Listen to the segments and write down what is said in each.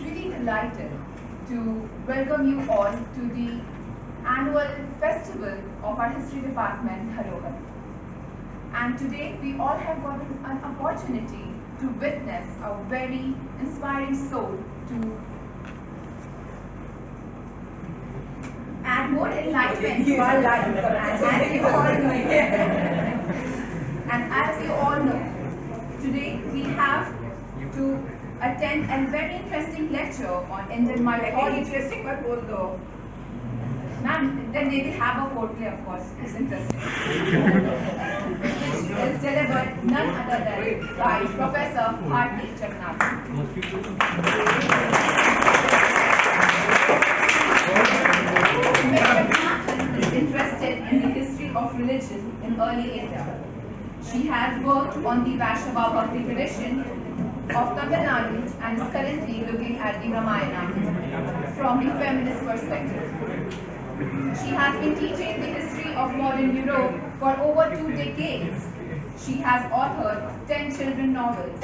really delighted to welcome you all to the annual festival of our history department, Dharohar'. And today we all have gotten an opportunity to witness a very inspiring soul to add more enlightenment to our lives. And as you all know, today we have to attend a very interesting lecture on Indian mythology. Interesting, but both though. Ma'am, then they will have a foreplay, of course. It's interesting. Which is delivered none other than by Professor Bharati Jagannatha. Ms. Jagannathan is interested in the history of religion in early India. She has worked on the Vaishnava Bhakti tradition of Tamil Nadu and is currently looking at the Ramayana from the feminist perspective. She has been teaching the history of modern Europe for over 2 decades. She has authored 10 children novels,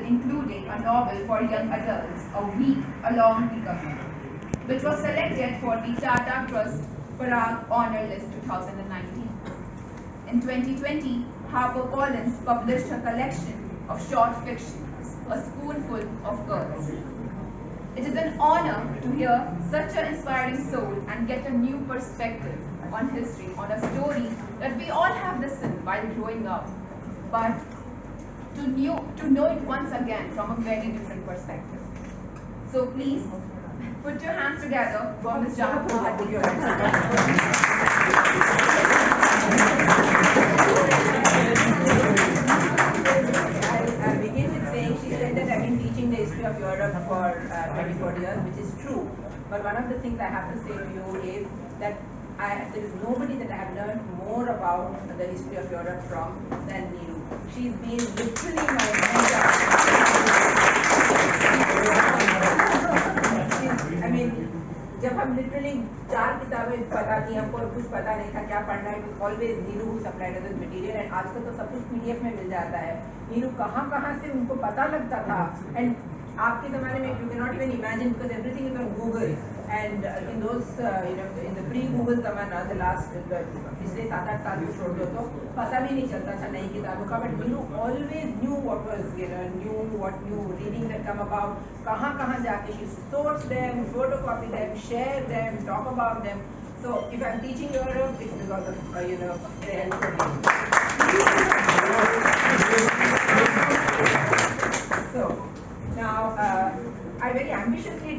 including a novel for young adults, A Week Along the Ganga, which was selected for the Tata Trust Prague Honor List 2019. In 2020, HarperCollins published a collection of short fictions, A Spoonful of Girls. It is an honor to hear such an inspiring soul and get a new perspective on history, on a story that we all have listened while growing up, but to know it once again from a very different perspective. So please, put your hands together for Ms. I'll begin with saying she said that I've been teaching the history of Europe for 24 years, which is true. But one of the things I have to say to you is that there is nobody that I have learned more about the history of Europe from than Neeru. She's been literally my mentor. I mean, जब हम literally 4 किताबें पता थी हमको और कुछ पता नहीं था क्या पढ़ना है, तो always Neeru who supplied us material and आजकल तो सब कुछ पीडीएफ में मिल जाता है. नीरू कहाँ से उनको पता लगता था. एंड आपके ज़माने में you can not even imagine because everything is on Google and in those in the pre Google ज़माना द लास्ट पिछले 7-8 साल को छोड़ दो तो पता भी नहीं चलता था नई किताबों का. But Neeru always knew what was new reading that come about, कहाँ जाके she source them, photocopy them, share them, talk about them. So if I'm teaching Europe, it's because of their help. So now I very ambitiously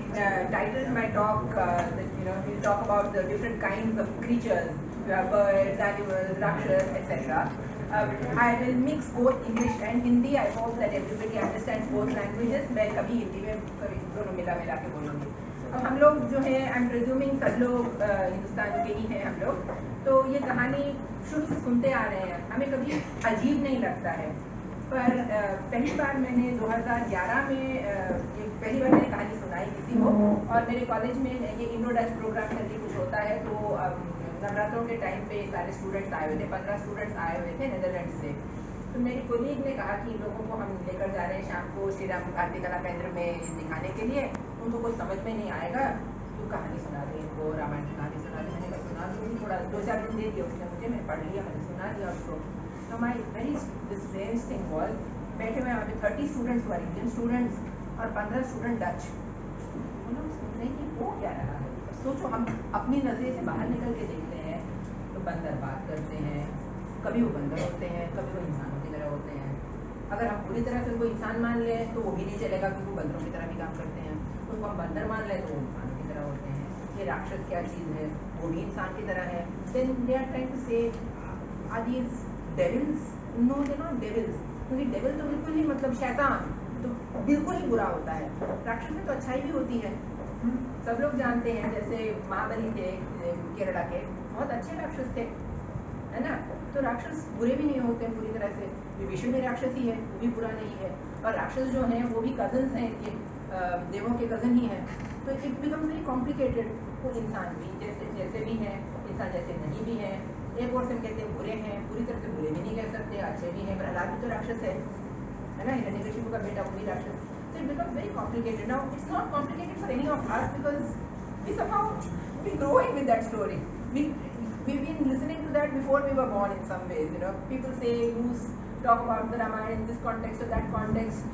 titled my talk that we'll talk about the different kinds of creatures, birds, animals, rakshas, etc. I will mix both English and Hindi. I hope that everybody understands both languages. मैं कभी हिंदी में दोनों मिला के बोलूँगी. अब हम लोग जो है आई एम प्रिज्यूमिंग सब लोग हिंदुस्तान के ही हैं हम लोग, तो ये कहानी शुरू से सुनते आ रहे हैं, हमें कभी अजीब नहीं लगता है. पर पहली बार मैंने 2011 में ये पहली बार मैंने कहानी सुनाई किसी को, और मेरे कॉलेज में ये इंडो डच प्रोग्राम करके कुछ होता है, तो नवरात्रों के टाइम पे सारे स्टूडेंट्स आए हुए थे, 15 स्टूडेंट्स आए हुए थे नेदरलैंड से. तो मेरी कोलीग ने कहा कि इन लोगों को हम लेकर जा रहे हैं शाम को श्री राम भारती कला केंद्र में दिखाने के लिए, उनको कुछ समझ में नहीं आएगा, तो कहानी सुना दी इनको, रामायण की कहानी सुना दी. मैंने कहा सुना दूँगी, थोड़ा 2-4 दिन दे दिया उसने मुझे, मैंने पढ़ लिया, मैंने सुना दिया उसको. तो my very strange thing was, बैठे हुए वहाँ पे 30 स्टूडेंट्स हुआ, इंडियन स्टूडेंट्स और 15 स्टूडेंट डच. वो लोग सुन रहे कि वो क्या रहा है. सोचो हम अपनी नजरे से बाहर निकल के देखते हैं तो बंदर बात करते हैं, कभी वो बंदर होते हैं, कभी वो इंसानों की तरह होते हैं. अगर हम पूरी तरह से उनको इंसान मान लें तो वो भी नहीं चलेगा क्योंकि वो बंदरों की तरह भी काम करते हैं. उनको हम बंदर मान लें तो वो इंसानों की तरह होते हैं. ये राक्षस क्या चीज़ है, वो भी इंसान की तरह है. Then they are trying to say are these devils? No, they not devils, क्योंकि डेविल तो बिल्कुल ही मतलब शैतान तो बिल्कुल ही बुरा होता है. राक्षस में तो अच्छाई भी होती है. सब लोग जानते हैं जैसे महाबली थे केरला के, बहुत अच्छे राक्षस थे, है ना. तो राक्षस बुरे भी नहीं होते हैं पूरी तरह से. विभीषण भी राक्षस ही है, वो भी बुरा नहीं है. और राक्षस जो हैं वो भी कजन्स हैं इनके, देवों के कजन ही हैं. तो इट बिकम्स वेरी कॉम्प्लिकेटेड. वो इंसान भी जैसे भी हैं, इंसान जैसे नहीं भी हैं. एक और से कहते हैं बुरे हैं, पूरी तरह से बुरे भी नहीं कह सकते, अच्छे भी हैं. प्रहलाद भी तो राक्षस है ना, हिरण्यकशिपु का बेटा वो भी राक्षस. So it becomes very complicated. Now it's not complicated for any of us because we somehow we growing with that story. We've been listening to that before we were born in some ways. People say use talk about the Ramayana in this context or that context.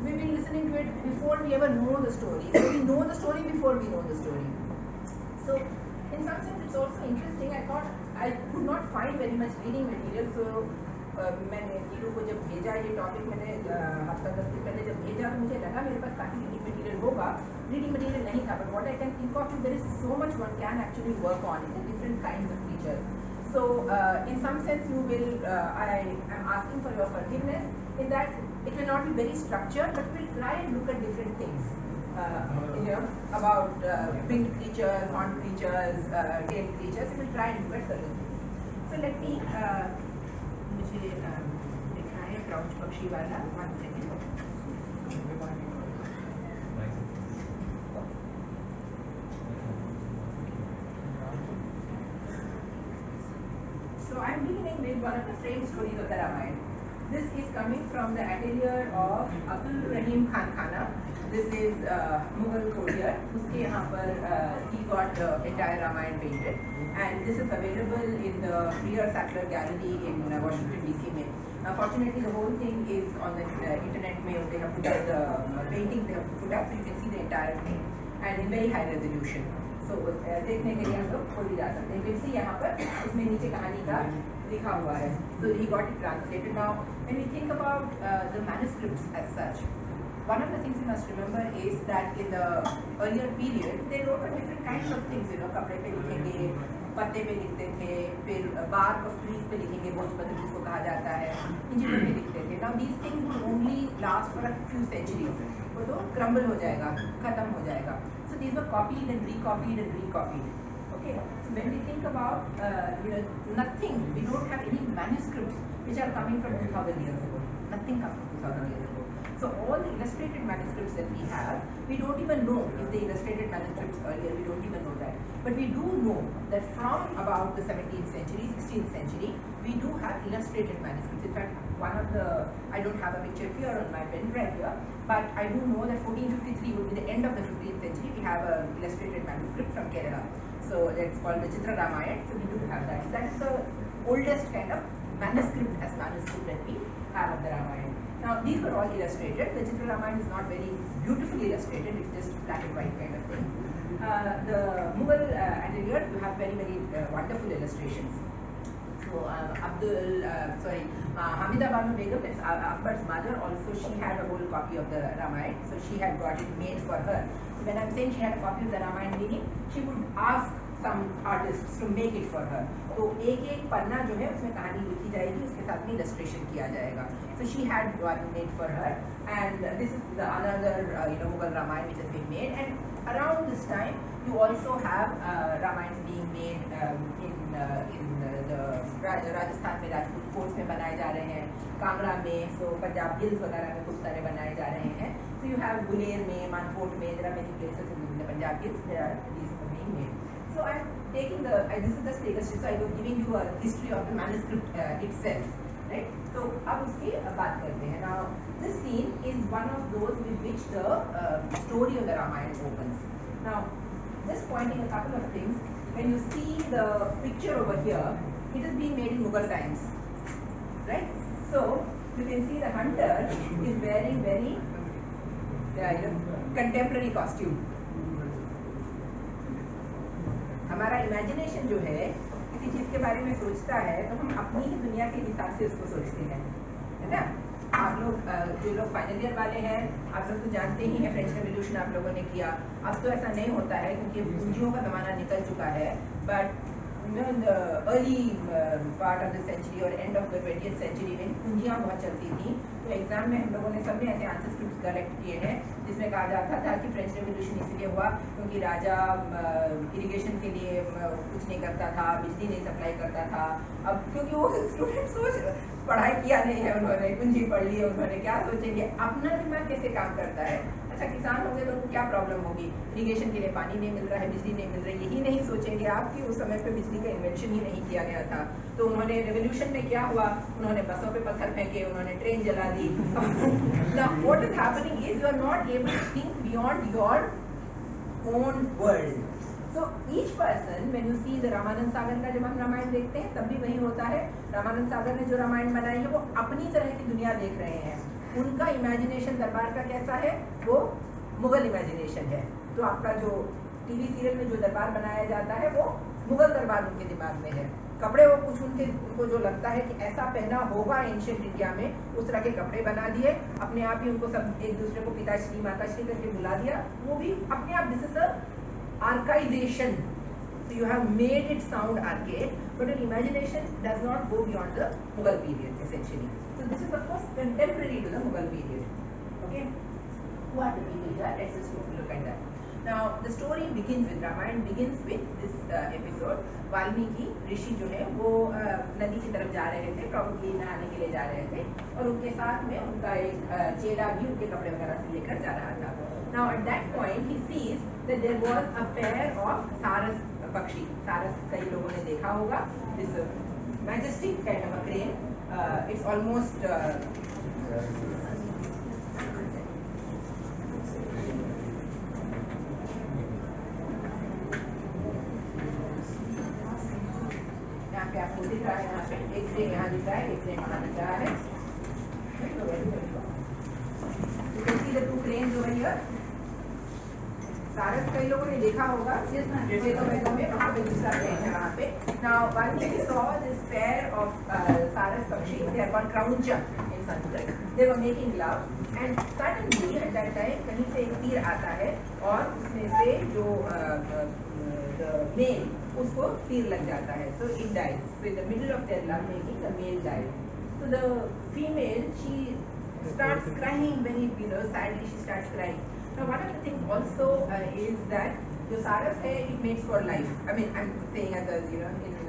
We've been listening to it before we ever know the story. So we know the story before we know the story. So in some sense it's also interesting. I thought I could not find very much reading material, so मैंने नीरू को जब भेजा ये topic मैंने हफ्ता 10 दिन पहले जब भेजा तो मुझे लगा मेरे पास काफ़ी रीडिंग मटेरियल होगा. रीडिंग मटेरियल नहीं था, but what I can think of is there is so much one can actually work on in different kinds of creatures. So in some sense you will I am asking for your forgiveness in that it will not be very structured, but we'll try and look at different things. About winged creatures, horned creatures, tailed creatures. We will try and look at certain things. So let me मुझे दिखाएं crouch पक्षी वाला 1 second. So I am beginning with one of the strange stories of the Ramayana. This is coming from the atelier of Abdul Rahim Khan Khana. This is Mughal courtier. उसके यहाँ पर he got the entire Ramayana painted, and this is available in the Freer Sackler Gallery in Washington DC में. Fortunately, the whole thing is on the internet में. They have put up the paintings. They have put up, so you can see the entire thing, and in very high resolution. So देखने के लिए हम लोग खोल जा सकते हैं. You can see यहाँ पर इसमें नीचे कहानी का लिखा हुआ है. So he got it translated. Now, when we think about the manuscripts as such, one of the things you must remember is that in the earlier period, they wrote on different kinds of things. कपड़े पे लिखेंगे, पत्ते पे लिखते थे, फिर bark of trees पे लिखेंगे, भोजपत्र जिसको कहा जाता है, इंजीनियर पे लिखते थे. Now these things will only last for a few centuries. वो तो crumble हो जाएगा, खत्म हो जाएगा. So these were copied and recopied and recopied. Okay. So when we think about nothing, we don't have any manuscripts which are coming from 2000 years ago. Nothing comes from 2000 years ago. So all the illustrated manuscripts that we have, we don't even know if they illustrated manuscripts earlier. We don't even know that. But we do know that from about the 17th century, 16th century, we do have illustrated manuscripts. In fact, one of the, I don't have a picture here on my pen right here, but I do know that 1453 would be the end of the 15th century. We have an illustrated manuscript from Kerala. So that's called the Chitra Ramayana. So we do have that. So that's the oldest kind of manuscript that we have of the Ramayana. Now these were all illustrated. The Chitra Ramayana is not very beautifully illustrated. It's just black and white kind of thing. The Mughal atelier, you have very, very wonderful illustrations. So Hamida Banu Begum, it's Akbar's mother, also she had a whole copy of the Ramayana. So she had got it made for her. When I'm saying she had a copy of the Ramayana meaning, she would ask some artists to make it for her. तो एक पन्ना जो है उसमें कहानी लिखी जाएगी, उसके साथ में illustration किया जाएगा. So she had one made for her, and this is the another Mughal Ramayana which has been made. And around this time, you also have Ramayana being made in the Rajasthan में Rajput courts में बनाए जा रहे हैं, कांगड़ा में, so Punjab hills वगैरह में कुछ सारे बनाए जा रहे हैं. So you have गुलेर में, मानकोट में, there are many places in the Punjab hills there are these being made. So I'm taking this is the status, so I was giving you a history of the manuscript itself, right? So अब उसकी बात करते हैं. Now this scene is one of those with which the story of the Ramayana opens. Now just pointing a couple of things. When you see the picture over here, it is being made in Mughal times, right? So you can see the hunter is wearing very contemporary costume. हमारा imagination जो है किसी चीज के बारे में सोचता है तो हम अपनी ही दुनिया के हिसाब से उसको सोचते हैं, है ना? आप लोग जो लोग फाइनल ईयर वाले हैं, आप लोग तो जानते ही हैं फ्रेंच रेवोल्यूशन आप लोगों ने किया. अब तो ऐसा नहीं होता है क्योंकि पूंजियों का जमाना निकल चुका है. But in the early part of the century or end of the 20th century में पूंजियाँ बहुत चलती थी. तो एग्जाम में हम लोगों ने सबने ऐसे आंसर स्क्रिप्ट कलेक्ट किए हैं जिसमें कहा जाता था कि फ्रेंच रेवोल्यूशन इसलिए हुआ क्योंकि राजा इरिगेशन के लिए कुछ नहीं करता था, बिजली नहीं सप्लाई करता था. अब क्योंकि वो स्टूडेंट सोच पढ़ाई किया नहीं है, उन्होंने पूंजी पढ़ ली है, उन्होंने क्या सोचेंगे, अपना दिमाग कैसे काम करता है. अच्छा किसान होंगे तो उनको क्या प्रॉब्लम होगी, इरिगेशन के लिए पानी नहीं मिल रहा है, बिजली नहीं मिल रही, यही नहीं सोचेंगे आप कि उस समय पे बिजली का इन्वेंशन ही नहीं किया गया था. तो उन्होंने रेवोल्यूशन में क्या हुआ, उन्होंने बसों पे पत्थर फेंके, उन्होंने ट्रेन जला दी. Now what is happening is you are not able to think beyond your own world. So each person, when you see the Ramanand Sagar का जब हम रामायण देखते हैं तब भी वही होता है. रामानंद सागर ने जो रामायण बनाई है वो अपनी तरह की दुनिया देख रहे हैं. उनका इमेजिनेशन दरबार का कैसा है? वो मुगल इमेजिनेशन है. तो आपका जो टीवी सीरियल में जो दरबार बनाया जाता है वो मुगल दरबार उनके दिमाग में है. कपड़े वो कुछ उनको जो लगता है कि ऐसा पहना होगा एंशिएंट इंडिया में, उस तरह के कपड़े बना दिए. अपने आप ही उनको सब एक दूसरे को पिताश्री माताश्री करके बुला दिया. वो भी अपने आप, this is a archaisation. So you have made it sound archaic, but your imagination does not go beyond the Mughal period essentially. So this is of course contemporary to the Mughal period. Okay, who are the people here? Let's just look at that. Now the story begins with Ramayana begins with this episode. Valmiki ऋषि जो है वो नदी की तरफ जा रहे थे, प्रॉब्ली नहाने के लिए जा रहे थे, और उनके साथ में उनका एक चेला भी उनके कपड़े वगैरह से लेकर जा रहा था. Now at that point he sees that there was a pair of सारस पक्षी. सारस कई लोगों ने देखा होगा. This majestic kind of a crane. It's almost यहाँ पे आपको दिख रहा है. यहाँ पे एक क्रेन यहाँ दिख रहा है, एक क्रेन वहाँ दिख रहा है. You can see the two cranes over here. सारस कई लोगों ने देखा होगा. वहाँ पे दूसरा क्रेन है वहाँ पे. Now Valmiki saw this pair of सारस पक्षी. They are called क्राउंचा in Sanskrit. They were making love, and suddenly at that time कहीं से एक तीर आता है और उसमें से जो मेल उसको तीर लग जाता है. So it dies. So in the middle of their love making, the male dies. So the female, she starts crying very, sadly she starts crying. Now one of the things also is that जो सारस है, it makes for life. I mean, I'm saying as a, in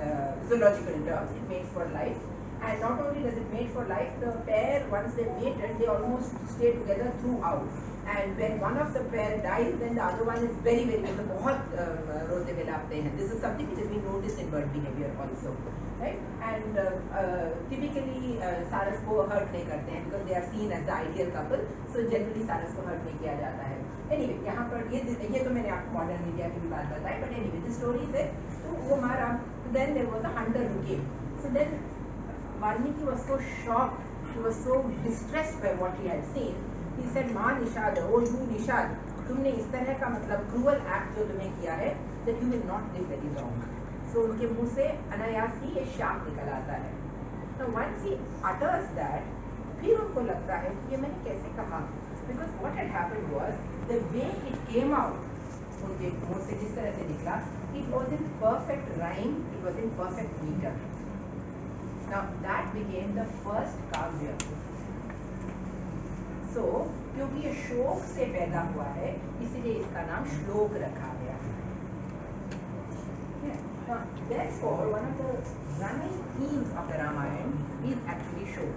zoological terms, it makes for life. And not only does it make for life, the pair, once they mated, they almost stay together throughout. And when one of the pair dies, then the other one is very, बहुत रोते बिलाते हैं. This is something which has been noticed in bird behavior also, right? And typically सारस को hurt नहीं करते हैं because they are seen as the ideal couple. So generally सारस को hurt नहीं किया जाता है. Anyway, यहाँ पर ये तो मैंने आपको modern India की भी बात बताई. But anyway, the story is तो वो मारा. Then there was a hunter who came. So then Valmiki was so shocked. He was so distressed by what he had seen. He said, "माँ Nishad, oh you Nishad, तुमने इस तरह का मतलब cruel act जो तुम्हें किया है, that you will not live very long." So उनके मुंह से अनायास ही ये शाप निकल आता है. Now once he utters that, फिर उनको लगता है कि ये मैंने कैसे कहा? Because what had happened was the way it came out, उनके मुंह से जिस तरह से निकला, it was in perfect rhyme, it was in perfect meter. Now that became the first काव्य. So क्योंकि ये शोक से पैदा हुआ है, इसलिए इसका नाम श्लोक रखा गया. Now therefore one of the running themes of the Ramayana is actually शोक.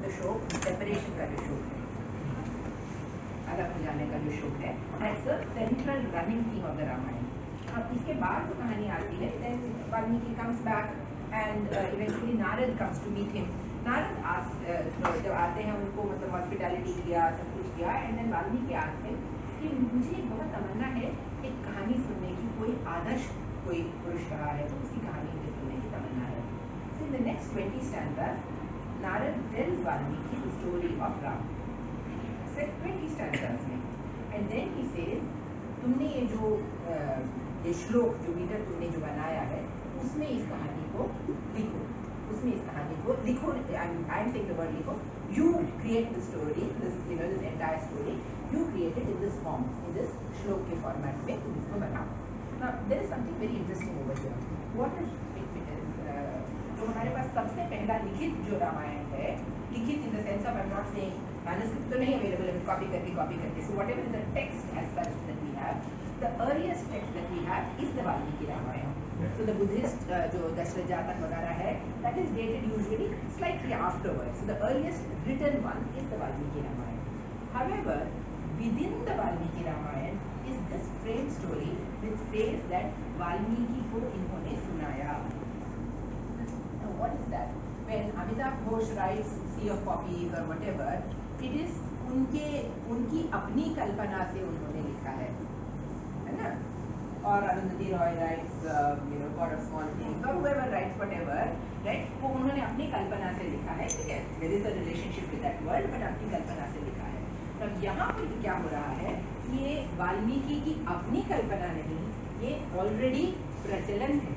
The शोक, separation का जो शोक है, अलग हो जाने का जो शोक है, that's the central running theme of the Ramayana. अब इसके बाद जो कहानी आती है, then Valmiki comes back and eventually Narad comes to meet him. Narad जब आते हैं उनको मतलब हॉस्पिटैलिटी किया, सब कुछ किया, and then Valmiki asked him कि मुझे एक बहुत तमन्ना है एक कहानी सुनने की. कोई आदर्श कोई पुरुष रहा है तो उसकी कहानी मुझे सुनने की तमन्ना है. So in the next 20 stanzas, Narad tells Valmiki the story of Ram. Set 20 stanzas में, and then he says, तुमने ये श्लोक जो मीटर तुमने जो बनाया है, उसमें इस कहानी को लिखो. उसमें इस कहानी को लिखो. I'm saying the word लिखो. You create the story, this entire story. You create it in this form, in this श्लोक के format में तुम इसको बनाओ. Now there is something very interesting over here. What is जो हमारे पास सबसे पहला लिखित जो रामायण है, लिखित in the sense of I'm not saying manuscript तो नहीं available है, copy करके. So whatever is the text as such that we have, the earliest text that we have is the Valmiki Ramayana. So the Buddhist जो दशरथ जातक वगैरह है, that is dated usually slightly afterwards. So the earliest written one is the Valmiki Ramayana. However, within the Valmiki Ramayana is this frame story which says that Valmiki को इन्होंने सुनाया. Now what is that? when Amitabh Ghosh writes Sea of Poppies or whatever, it is उनकी अपनी कल्पना से उन्होंने लिखा है ना? Or Arundhati Roy writes, God of Small Things, or whoever writes whatever, right? वो उन्होंने अपनी कल्पना से लिखा है, ठीक है? There is a relationship with that world, but अपनी कल्पना से लिखा है. अब यहाँ पर क्या हो रहा है? ये वाल्मीकि की अपनी कल्पना नहीं, ये already प्रचलन है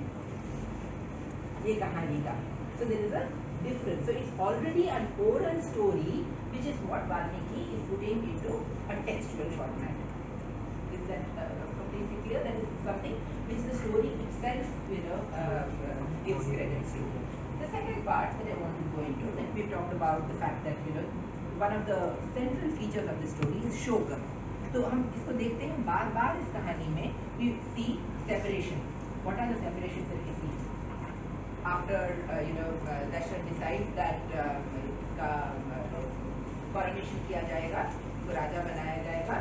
ये कहानी का. So there is a difference. So it's already an oral story, which is what Valmiki is putting into a textual format. Is that completely clear? That is something which the story itself, gives credit to. The second part that I want to go into, that we talked about the fact that one of the central features of the story is शोकम. तो हम इसको देखते हैं बार-बार इस कहानी में. We see separation. What are the separations that we see? After Dashrath decides that इसका coronation किया जाएगा, तो राजा बनाया जाएगा,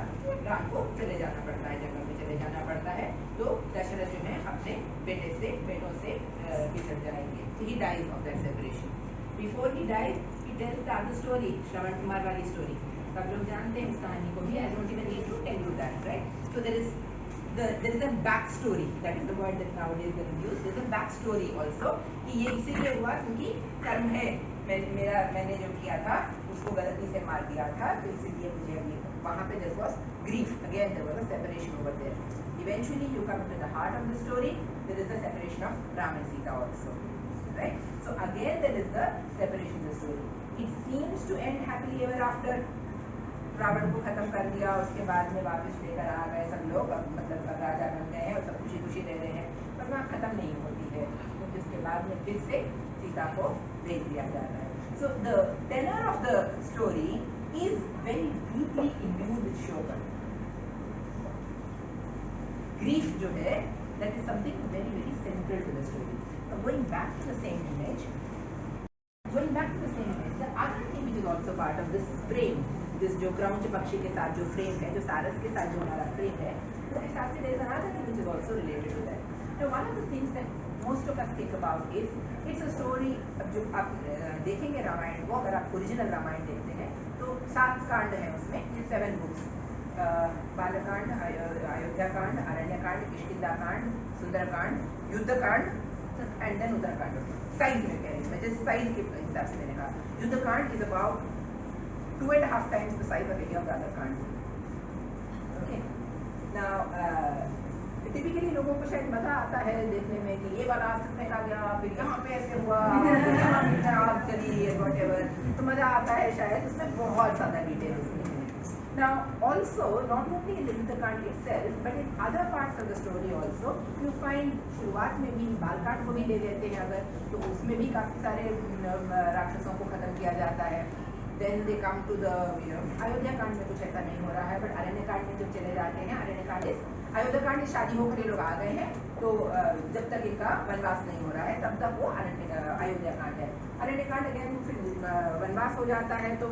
राम को चले जाना पड़ता है, जंगल में चले जाना पड़ता है. तो दशरथ जो है अपने बेटों से बिछड़ जाएंगे. So he dies of that separation. Before he dies, he tells the other story, Shravan Kumar वाली story. सब लोग जानते हैं इस कहानी को भी. I don't even need to tell you that, right? So there is a backstory. That is the word that nowadays they use. There is a backstory also. कि ये इसीलिए हुआ क्योंकि कर्म है. मैंने जो किया था उसको गलती से मार दिया था, तो इसीलिए मुझे अभी वहाँ पे there was grief. Again there was a separation over there. Eventually you come to the heart of the story. There is a separation of Ram and Sita also, right? So again there is the separation in the story. It seems to end happily ever after. Ravan को खत्म कर दिया, उसके बाद में वापस लेकर आ गए सब लोग, मतलब राजा बन गए हैं और सब खुशी खुशी रह रहे हैं, पर वहाँ खत्म नहीं होती है, क्योंकि उसके बाद में फिर से सीता को भेज दिया जाता है. So the tenor of the story is very deeply imbued with शोक. Grief जो है, that is something very very central to the story. Now going back to the same image, the other thing which is also part of this frame, this जो क्रौंच पक्षी के साथ जो frame है, जो सारस के साथ जो हमारा फ्रेम है, तो इस हिसाब से there is another thing which is also related to that. Now one of the things that most of us think about is it's a story. जो आप देखेंगे रामायण को, अगर आप ओरिजिनल रामायण देखते हैं तो 7 कांड हैं उसमें, 7 books. Balakanda, Ayodhyakanda, Aranyakanda, Kishkindhakanda, Sundarakanda, Yuddhakanda and then Uttarakanda. Size में कह रही हूँ मैं, जिस साइज के हिसाब से मैंने कहा. Yuddha Kanda is about 2.5 times the size of any of the other kands. Okay. Now, typically लोगों को शायद मजा आता है देखने में कि ये वाला अस्त्र फेंका गया, फिर यहाँ पे ऐसे हुआ, यहाँ पे आग चली, whatever. तो मजा आता है शायद, उसमें बहुत ज़्यादा डिटेल उसमें है. Now, also not only in the Yuddha Kanda itself, but in other parts of the story also, you find शुरुआत में भी बालकांड को भी ले लेते हैं अगर, तो उसमें भी काफी सारे राक्षसों को खत्म किया जाता है. Then they come to the Ayodhya कांड में कुछ ऐसा नहीं हो रहा है, बट अरण्य कांड में जब चले जाते हैं, अरण्य कांड अयोध्या कांड शादी होकर ये लोग आ गए हैं, तो जब तक इनका वनवास नहीं हो रहा है तब तक वो अयोध्या कांड है. अरण्य कांड अगेन फिर वनवास हो जाता है तो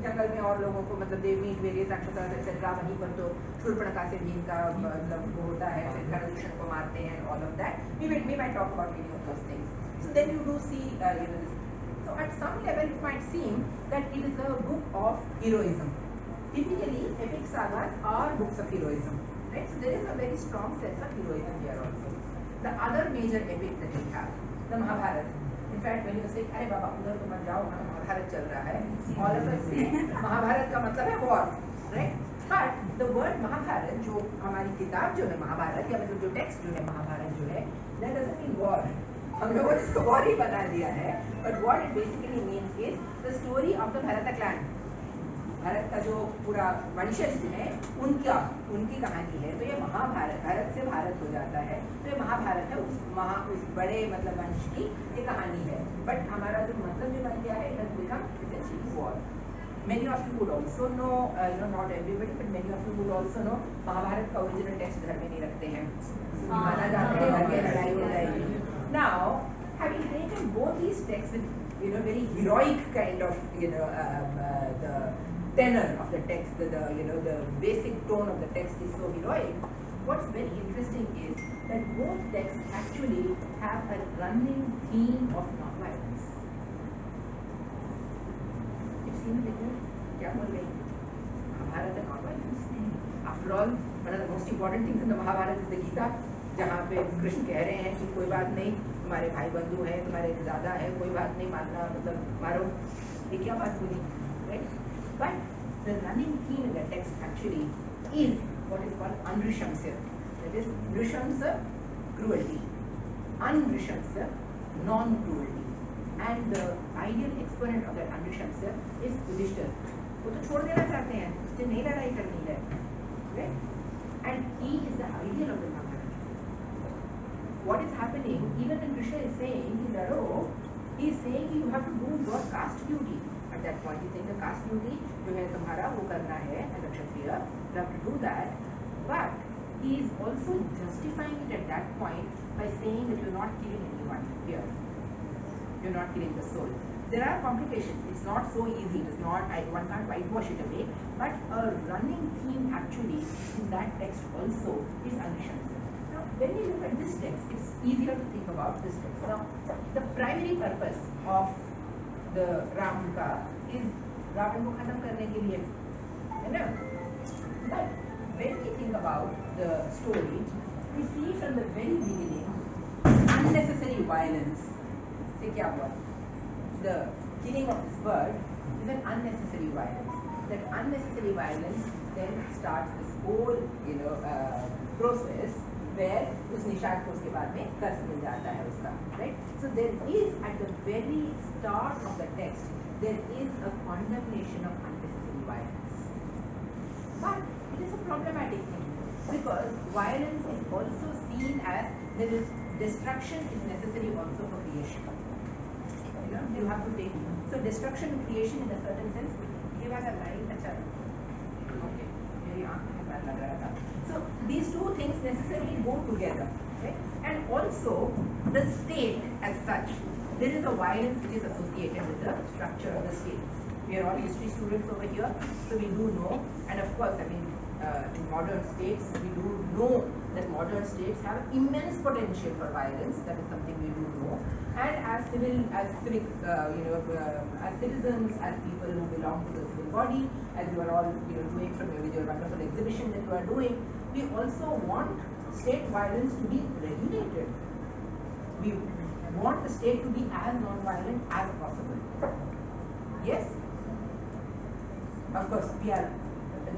जंगल में और लोगों को, मतलब दे मीट वेरियस राक्षस एक्सेट्रा, वहीं पर तो शूर्पणखा से भी इनका मतलब वो होता है, फिर धनुषण को मारते हैं, all of that. We might talk about many of those things. So then you do see so at some level it might seem that it is a book of heroism. Typically epic sagas are books of heroism, right? So there is a very strong sense of heroism here also. The other major epic that we have, the Mahabharata. In fact, when you say, अरे बाबा उधर तो मत जाओ, वहाँ महाभारत चल रहा है, all of us say Mahabharat का मतलब है war, right? But the word Mahabharat, जो हमारी किताब जो है महाभारत, या मतलब जो टेक्स्ट जो है महाभारत जो है, that doesn't mean war. हम लोगों ने इसको war ही बना दिया है, but what it basically means is the story of the Bharata clan. Bharat का जो पूरा वंशज है उनकी कहानी है, तो ये महाभारत, भारत से भारत हो जाता है, तो ये महाभारत है, उस बड़े मतलब वंश की ये कहानी है. बट हमारा जो मतलब जो बन गया है, it has become essentially war. Many of you would also know, not everybody, but many of you would also know, Mahabharat का ओरिजिनल टेक्स्ट घर में नहीं रखते हैं, माना जाता है घर में लड़ाई हो जाएगी. Now, having taken both these texts with very heroic kind of the tenor of the text, the basic tone of the text is so heroic. What's very interesting is that both texts actually have a running theme of non-violence. Scene देखो क्या बोल रही महाभारत है non violence नहीं. After all one of the most important things in the Mahabharata is the Gita, जहाँ पे कृष्ण कह रहे हैं कि कोई बात नहीं, तुम्हारे भाई बंधु हैं, तुम्हारे दादा है, कोई बात नहीं, मारना मतलब मारो. ये क्या बात बोली, right? But the running theme in the text actually is what is called unrishamsya, that is rishamsya cruelty, unrishamsya non-cruelty, and the ideal exponent of that unrishamsya is Yudhishthir. वो तो छोड़ देना चाहते हैं, उससे नहीं लड़ाई करनी है, right? And he is the ideal of the Bharati. What is happening, even when Krishna is saying in Dharo, he is saying you have to do your caste duty. At that point, he is saying the caste duty जो है तुम्हारा वो करना है as a Kshatriya, you have to do that. But he is also justifying it at that point by saying that you are not killing anyone here. You are not killing the soul. There are complications. It's not so easy. It's not. One can't whitewash it away. But a running theme actually in that text also is Anishamsa. Now, when you look at this text, it's easier to think about this text. Now, the primary purpose of the Ram ka is Ravan को खत्म करने के लिए, है ना? But when we think about the story, we see from the very beginning unnecessary violence. से क्या हुआ? The killing of this bird is an unnecessary violence. That unnecessary violence then starts this whole, process where उस निषाद को उसके बाद में कर्ज मिल जाता है उसका, right? So there is at the very start of the text there is a condemnation of unnecessary violence. But it is a problematic thing because violence is also seen as there is destruction is necessary also for creation. You have to take so destruction and creation in a certain sense. ये वाला line अच्छा okay मेरी आँख में बात लग रहा था. So these two things necessarily go together, okay? And also the state as such, there is a violence which is associated with the structure of the state. We are all history students over here, so we do know, and of course, I mean, in modern states, we do know that modern states have immense potential for violence. That is something we do know. And as civic, as citizens, as people who belong to the civil body, as you are all, doing from with your wonderful exhibition that you are doing, we also want state violence to be regulated. We want the state to be as non-violent as possible. Yes. Of course, we are.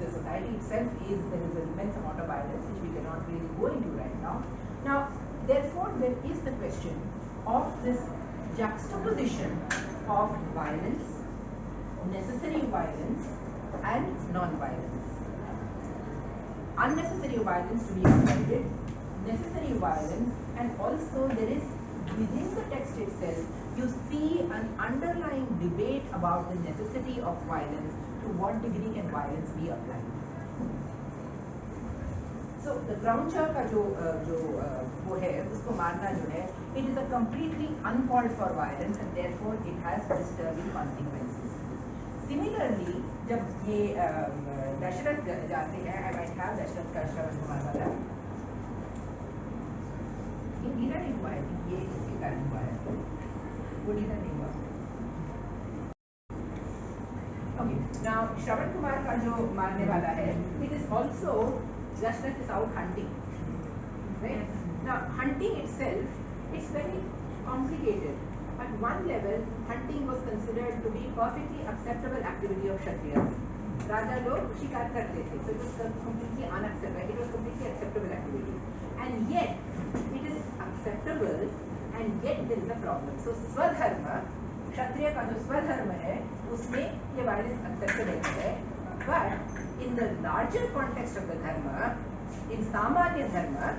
The society itself is there is an immense amount of violence which we cannot really go into right now. Now, therefore, there is the question of this juxtaposition of violence, necessary violence, and non-violence. Unnecessary violence to be avoided, necessary violence, and also there is within the text itself you see an underlying debate about the necessity of violence. To what degree can violence be applied? So the croucher का जो वो है उसको मारना जो है, it is a completely uncalled for violence and therefore it has disturbing consequences. Similarly, जब ये दशरथ जाते हैं, I might have दशरथ का श्रवण कुमार वाला, ये नीला नहीं हुआ है, ये इसके कारण हुआ है, वो नीला नहीं हुआ. Okay, now Shravan Kumar का जो मारने वाला है, it is also Dashrath is out hunting, right? Now hunting itself, it's very complicated. At one level, hunting was considered to be perfectly acceptable activity of Kshatriyas. राजा लोग शिकार करते थे, so it was completely unacceptable. It was completely acceptable activity, and yet it is acceptable, and yet there is a problem. So Swadharma, क्षत्रिय का जो स्वधर्म है उसमें ये वायलेंस एक्सेप्टेबल है, but in the larger context of the dharma, in सामान्य dharma,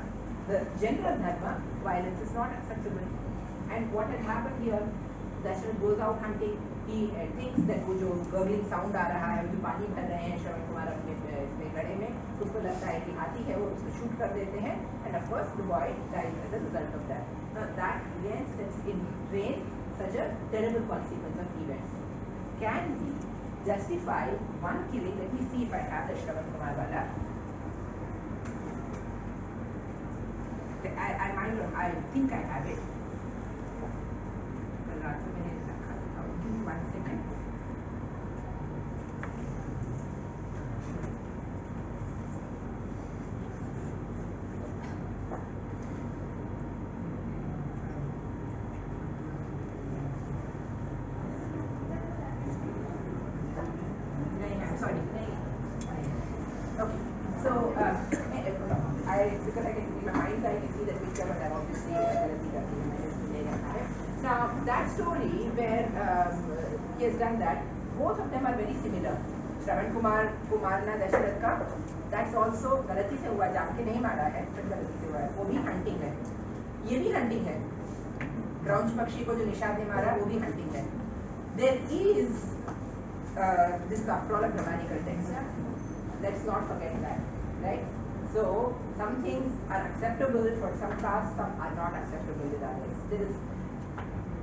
the general dharma, violence is not acceptable. And what had happened here, Dashrath goes out hunting, he thinks that वो जो gurgling sound आ रहा है, जो पानी भर रहे हैं श्रवण कुमार अपने इसमें गड्ढे में, उसको लगता है कि हाथी है, वो उसको शूट कर देते हैं, and of course the boy dies as a result of that. Now that again sets in train such a terrible consequence of events. Can we justify one killing? Let me see if I have the Shravan Kumar wala. I think I have it. Give me 1 second. story where he has done that, both of them are very similar. Shravan Kumar को मारना दशरथ का, that's also गलती से हुआ, जान के नहीं मारा है, फिर गलती से हुआ है, वो भी हंटिंग है, ये भी हंटिंग है, क्रौंच पक्षी को जो निषाद ने मारा वो भी हंटिंग है. There is this after all a grammatical text. Let's not forget that, right? So some things are acceptable for some castes, some are not acceptable with others. There is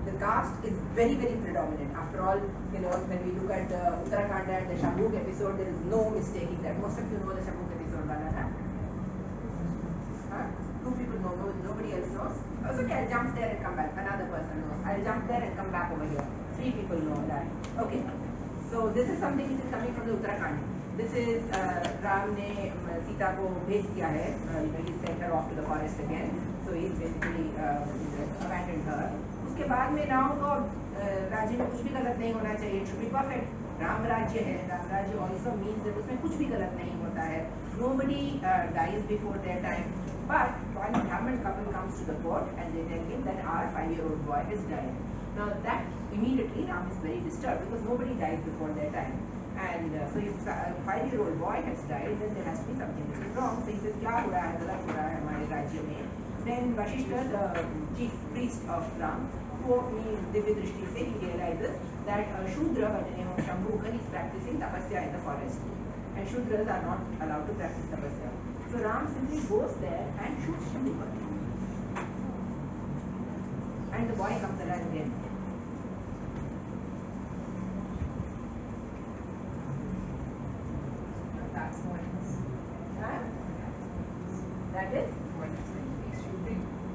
the caste is very predominant. After all, you know, when we look at the Uttarakhand and the Shambhuk episode, there is no mistaking that. Most of you know the Shambhuk episode, Banana. Huh? Two people know, nobody else knows. Also, okay, I'll jump there and come back. Another person knows. I'll jump there and come back over here. Three people know that. Okay. So this is something which is coming from the Uttarakhand. This is Ram ne Sita को भेज दिया है. You know, he sent her off to the forest again. So he's basically abandoned her. उसके बाद में राम को राज्य में कुछ भी गलत नहीं होना चाहिए. It should be perfect. Ram राज्य है. राम राज्य also means that उसमें कुछ भी गलत नहीं होता है. Nobody dies before their time. But one Brahman couple comes to the court and they tell him that our 5-year-old boy has died. Now that immediately Ram is very disturbed because nobody dies before their time. And so if a 5-year-old boy has died, then there has to be something which is wrong. So he says, क्या हो रहा है, गलत हो रहा है हमारे राज्य में. Then Vashishta, the chief priest of Ram, who अपनी दिव्य दृष्टि से he realizes that Shudra, by the name of Shambhuka, is practicing tapasya in the forest, and Shudras are not allowed to practice tapasya. So Ram simply goes there and shoots Shambhuka, and the boy comes alive again. That's what it's. That is?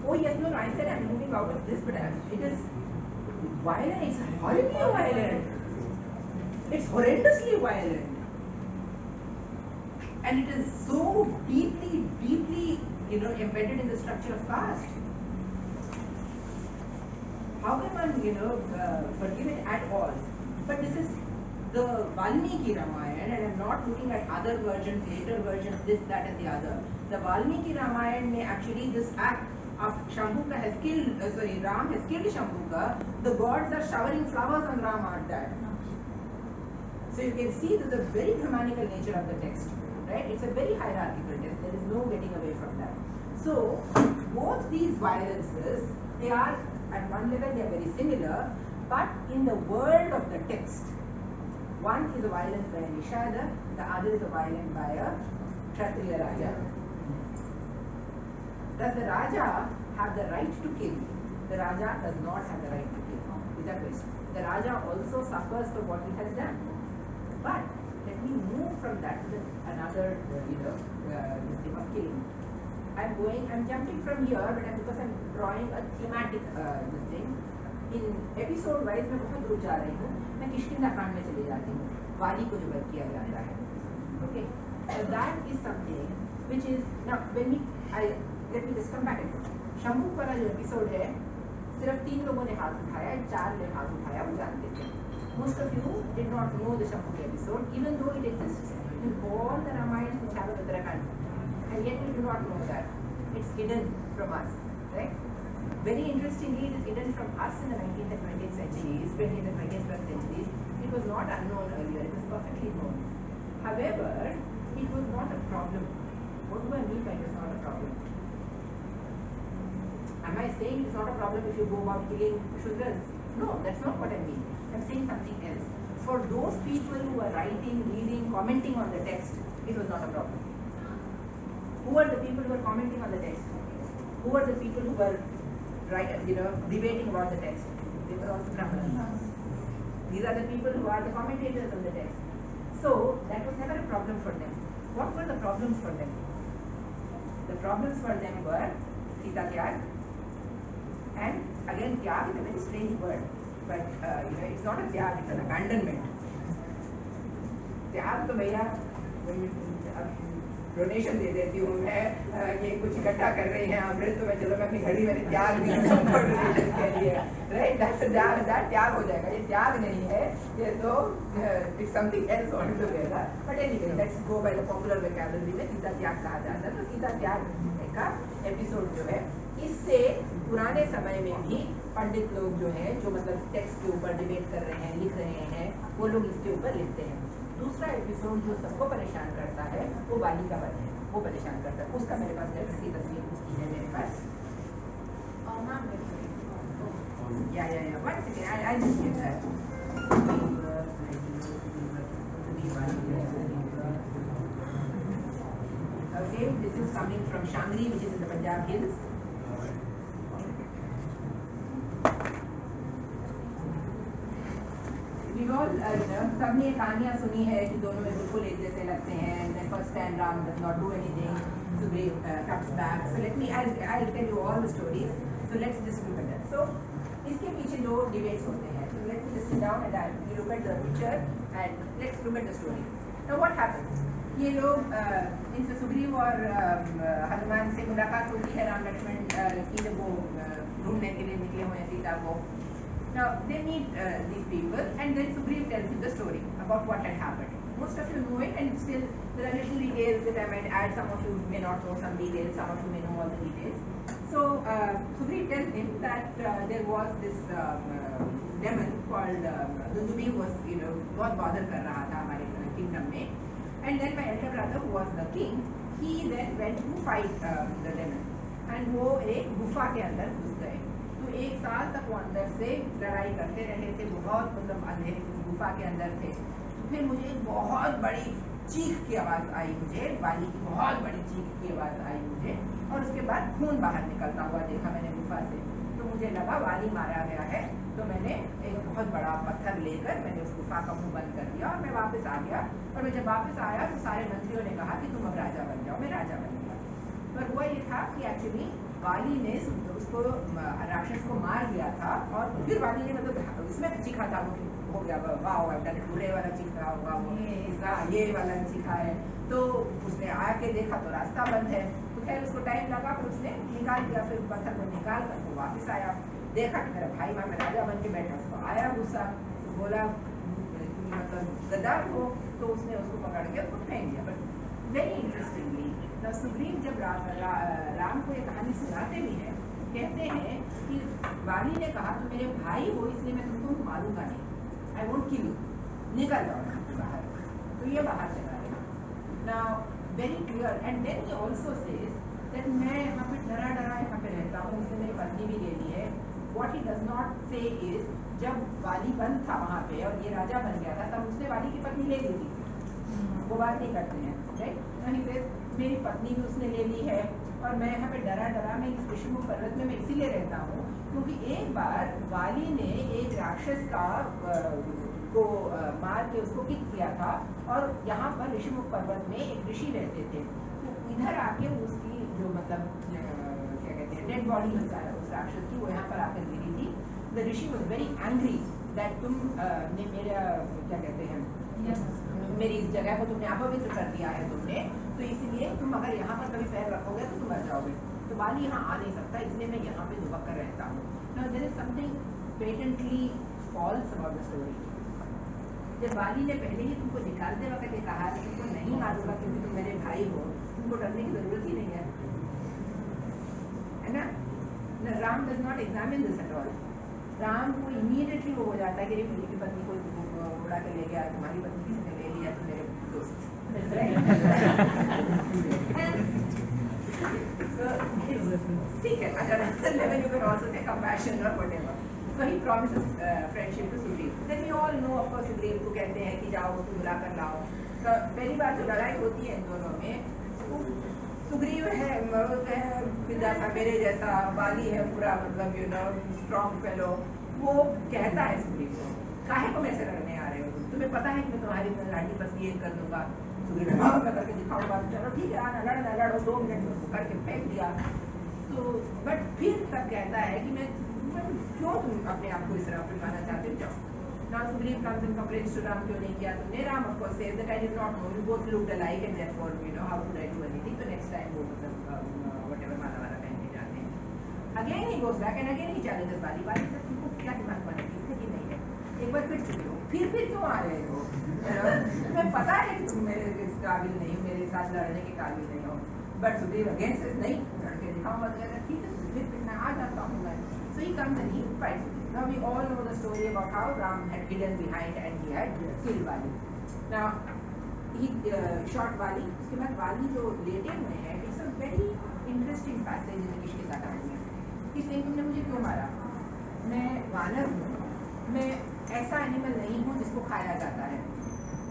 Oh yes, no, I said I'm moving out of this, but it is violent. It's horribly violent. It's horrendously violent. And it is so deeply, you know, embedded in the structure of caste. How can one, you know, forgive it at all? But this is the Valmiki Ramayana, and I'm not looking at other versions, later versions, this, that, and the other. The Valmiki Ramayana may actually this act of Shambhuka has killed, Ram has killed Shambhuka. The gods are showering flowers on Ram at that. So you can see that the very grammatical nature of the text, right? It's a very hierarchical text. There is no getting away from that. So both these violences, they are at one level they are very similar, but in the world of the text, one is a violence by a Nishada, the other is a violence by a Kshatriya Raja. Does the Raja have the right to kill? The Raja does not have the right to kill. Is that question? The Raja also suffers for what he has done. But let me move from that to another, this thing of killing. I'm jumping from here, but because I'm drawing a thematic this thing. In episode wise, मैं बहुत रुक जा रही हूँ. मैं किष्किंधा कांड में चली जाती हूँ. वाली को जो वध किया जाता है. Okay, so that is something which is now when let me just come back and Shambhuk वाला जो एपिसोड है, सिर्फ 3 लोगों ने हाथ उठाया, 4 ने हाथ उठाया, वो जानते थे. Most of you did not know the Shambhuk episode, even though it exists in all the Ramayanas which have a Uttarakhand, and yet you do not know that. It's hidden from us, right? Very interestingly, it is hidden from us in the 19th and 20th centuries, especially in the 20th plus centuries. It was not unknown earlier, it was perfectly known. However, it was not a problem. What do I mean by it was not a problem? Am I saying it's not a problem if you go about killing Shudras? No, that's not what I mean. I'm saying something else. For those people who are writing, reading, commenting on the text, it was not a problem. Who are the people who are commenting on the text? Who are the people who were debating about the text? They were also Brahmans. These are the people who are the commentators on the text. So that was never a problem for them. What were the problems for them? The problems for them were Sita Tyag, and again Tyag is a very strange word, but it's not a Tyag, it's an abandonment. Tyag to भैया donation दे देती हूँ मैं, ये कुछ इकट्ठा कर रही हैं अमृत, तो मैं चलो मैं अपनी घड़ी में त्याग भी डोनेशन के लिए, राइट? दैट त्याग हो जाएगा. ये त्याग नहीं है, ये तो it's something else altogether. But anyway, let's go by the popular vocabulary में सीता त्याग कहा जाता है. तो सीता त्याग का एपिसोड जो है इससे पुराने समय में भी पंडित लोग जो है, जो मतलब टेक्स्ट के ऊपर डिबेट कर रहे हैं, लिख रहे हैं, वो लोग इसके ऊपर लिखते हैं। दूसरा एपिसोड जो सबको परेशान करता है वो बाली का वध है, वो परेशान करता है। उसका मेरे पास डेफिनेटली तस्वीर उसकी है मेरे पास। Once again, I just get that. Okay, this is coming from Shangri, which is in the Punjab Hills. We've all, सबने कहानियाँ सुनी है कि दोनों में बिल्कुल एक जैसे लगते हैं. And then first time Ram does not do anything, Sugriv comes back. So let me, I'll tell you all the stories. So let's just look at that. So इसके पीछे दो debates होते हैं. So let's just sit down and we look at the picture and let's look at the story. Now what happens? ये लोग इनसे सुग्रीव और हनुमान से मुलाकात होती है राम लक्ष्मण की, जब वो ढूंढने के लिए निकले हुए हैं सीता को. Now they meet these people and then Sugriv tells you the story about what had happened. Most of you know it, and still there are little details that I might add. Some of you may not know some details, some of you may know all the details. So Sugriv tells him that there was this demon called Dundubhi was, बहुत bother कर रहा था हमारे kingdom में. And then my elder brother, who was the king, he then went to fight the demon. And वो एक गुफा के अंदर घुस गए. तो एक साल तक वो अंदर से लड़ाई करते रहे थे, बहुत मतलब अंधेरे गुफा के अंदर थे. तो फिर मुझे बहुत बड़ी चीख की आवाज़ आई, मुझे बाली की बहुत बड़ी चीख की आवाज़ आई मुझे, और उसके बाद खून बाहर निकलता हुआ देखा मैंने गुफा से. तो मुझे लगा वाली मारा गया है. तो मैंने एक बहुत बड़ा पत्थर लेकर मैंने उस गुफा का मुंह बंद कर दिया और मैं वापस आ गया. और मैं जब वापस आया तो सारे मंत्रियों ने कहा कि तुम अब राजा बन जाओ. मैं राजा बन गया. पर हुआ ये था कि एक्चुअली वाली ने उसको राक्षस को मार दिया था, और फिर वाली ने मतलब उसमें सीखा था वो, हो गया वाह बुरे वाला सीखा होगा वो, इसका ये वाला सीखा है. तो उसने आके देखा तो रास्ता बंद है. तो खैर उसको टाइम लगा, फिर उसने निकाल दिया. फिर पत्थर को निकाल कर वो वापस आया, देखा कि मेरा भाई वहाँ में राजा बन के बैठा. उसको आया गुस्सा, तो बोला मतलब गद्दार हो, तो उसने उसको पकड़ के उसको फेंक दिया. बट वेरी इंटरेस्टिंगली सुग्रीव जब राम को ये कहानी सुनाते भी हैं, कहते हैं कि वाली ने कहा तुम मेरे भाई हो इसलिए मैं तुमको मारूंगा नहीं, आई वोंट किल यू, निकल जाओ यहाँ से बाहर. तो ये बाहर चला गया. Now very clear. And then he also says that मैं यहाँ पे डरा यहाँ पे रहता हूँ, उसने मेरी पत्नी भी ले ली है. वॉट ही डज नॉट से इज जब वाली बंद था वहाँ पे और ये राजा बन गया था, तब उसने वाली की पत्नी ले ली थी. वो बात नहीं करते हैं, राइट. मेरी पत्नी भी उसने ले ली है, और मैं यहाँ पे डरा मैं इस ऋषिमुख पर्वत में मैं इसीलिए रहता हूँ क्योंकि एक बार वाली ने एक राक्षस का को मार के उसको किक किया था, और यहाँ पर ऋषिमुख पर्वत में एक ऋषि रहते थे. तो इधर आके उसकी जो मतलब क्या कहते हैं डेड बॉडी उस राक्षस की वो यहाँ पर आकर गिरी थी. The Rishi was very angry that तुम ने मेरा क्या कहते हैं मेरी इस जगह को तुमने अपवित्र कर दिया है तुमने, तो इसीलिए तुम अगर यहाँ पर कभी पैर रखोगे तो तुम मर जाओगे. तो वाली यहाँ आ नहीं सकता, इसलिए मैं यहाँ पे दुबक कर रहता हूँ. Now there is something patently false about the story. जब वाली ने पहले ही तुमको निकालते वक्त ये कहा कि तुमको नहीं मारूंगा क्योंकि तुम मेरे भाई हो, तुमको डरने की जरूरत ही नहीं है ना. Ram does not examine this at all. Ram को इमीडिएटली वो हो जाता है कि मेरी की पत्नी को उड़ा के ले गया, तुम्हारी पत्नी किसने ले लिया, तुम मेरे दोस्त. ठीक है, अगर level you can also take compassion और whatever. So he promises friendship to Sugriv. Then we all know of course Sugriv को कहते हैं कि जाओ उसको बुला कर लाओ. तो पहली बार जो लड़ाई होती है इन दोनों में, सुग्रीव है विद्याथा मेरे जैसा, वाली है पूरा मतलब स्ट्रॉन्ग फेलो. वो कहता है सुग्रीव को काहे को मेरे से लड़ने आ रहे हो, तुम्हें पता है कि मैं तुम्हारी लाठी पर ये कर दूंगा. सुग्रीव मैं करके दिखाऊंगा. चलो ठीक है आना लड़ो 2 मिनट में करके फेंक दिया. तो बट फिर तब कहता है कि मैं क्यों तुम अपने आप को इस तरह अपनाना चाहते हो, जाओ. Now Sugriv comes and complains to Ram क्यों नहीं किया तुमने. Ram of course says that I did not know, you both looked alike and therefore how could I do anything. So next time वो मतलब whatever माला वाला पहन के जाते हैं. Again he goes back and again he challenges वाली से तुमको क्या दिमाग बना है कि नहीं है, एक बार फिर चुके हो, फिर क्यों आ रहे हो. तुम्हें पता है कि तुम मेरे काबिल नहीं हो, मेरे साथ लड़ने के काबिल नहीं हो. But Sugriv again says, नहीं, लड़के दिखाओ मत लेना, ठीक है, Sugriv मैं आ जाता हूँ मैं. So he comes and he fights. Now we all know the story about how Ram had hidden behind and he had killed Vali. Now he shot Vali. उसके बाद Vali जो लेटे हुए हैं, it's a very interesting passage in the Kishkindha कहानी में. इसलिए तुमने मुझे क्यों मारा? मैं वानर हूँ, मैं ऐसा एनिमल नहीं हूँ जिसको खाया जाता है.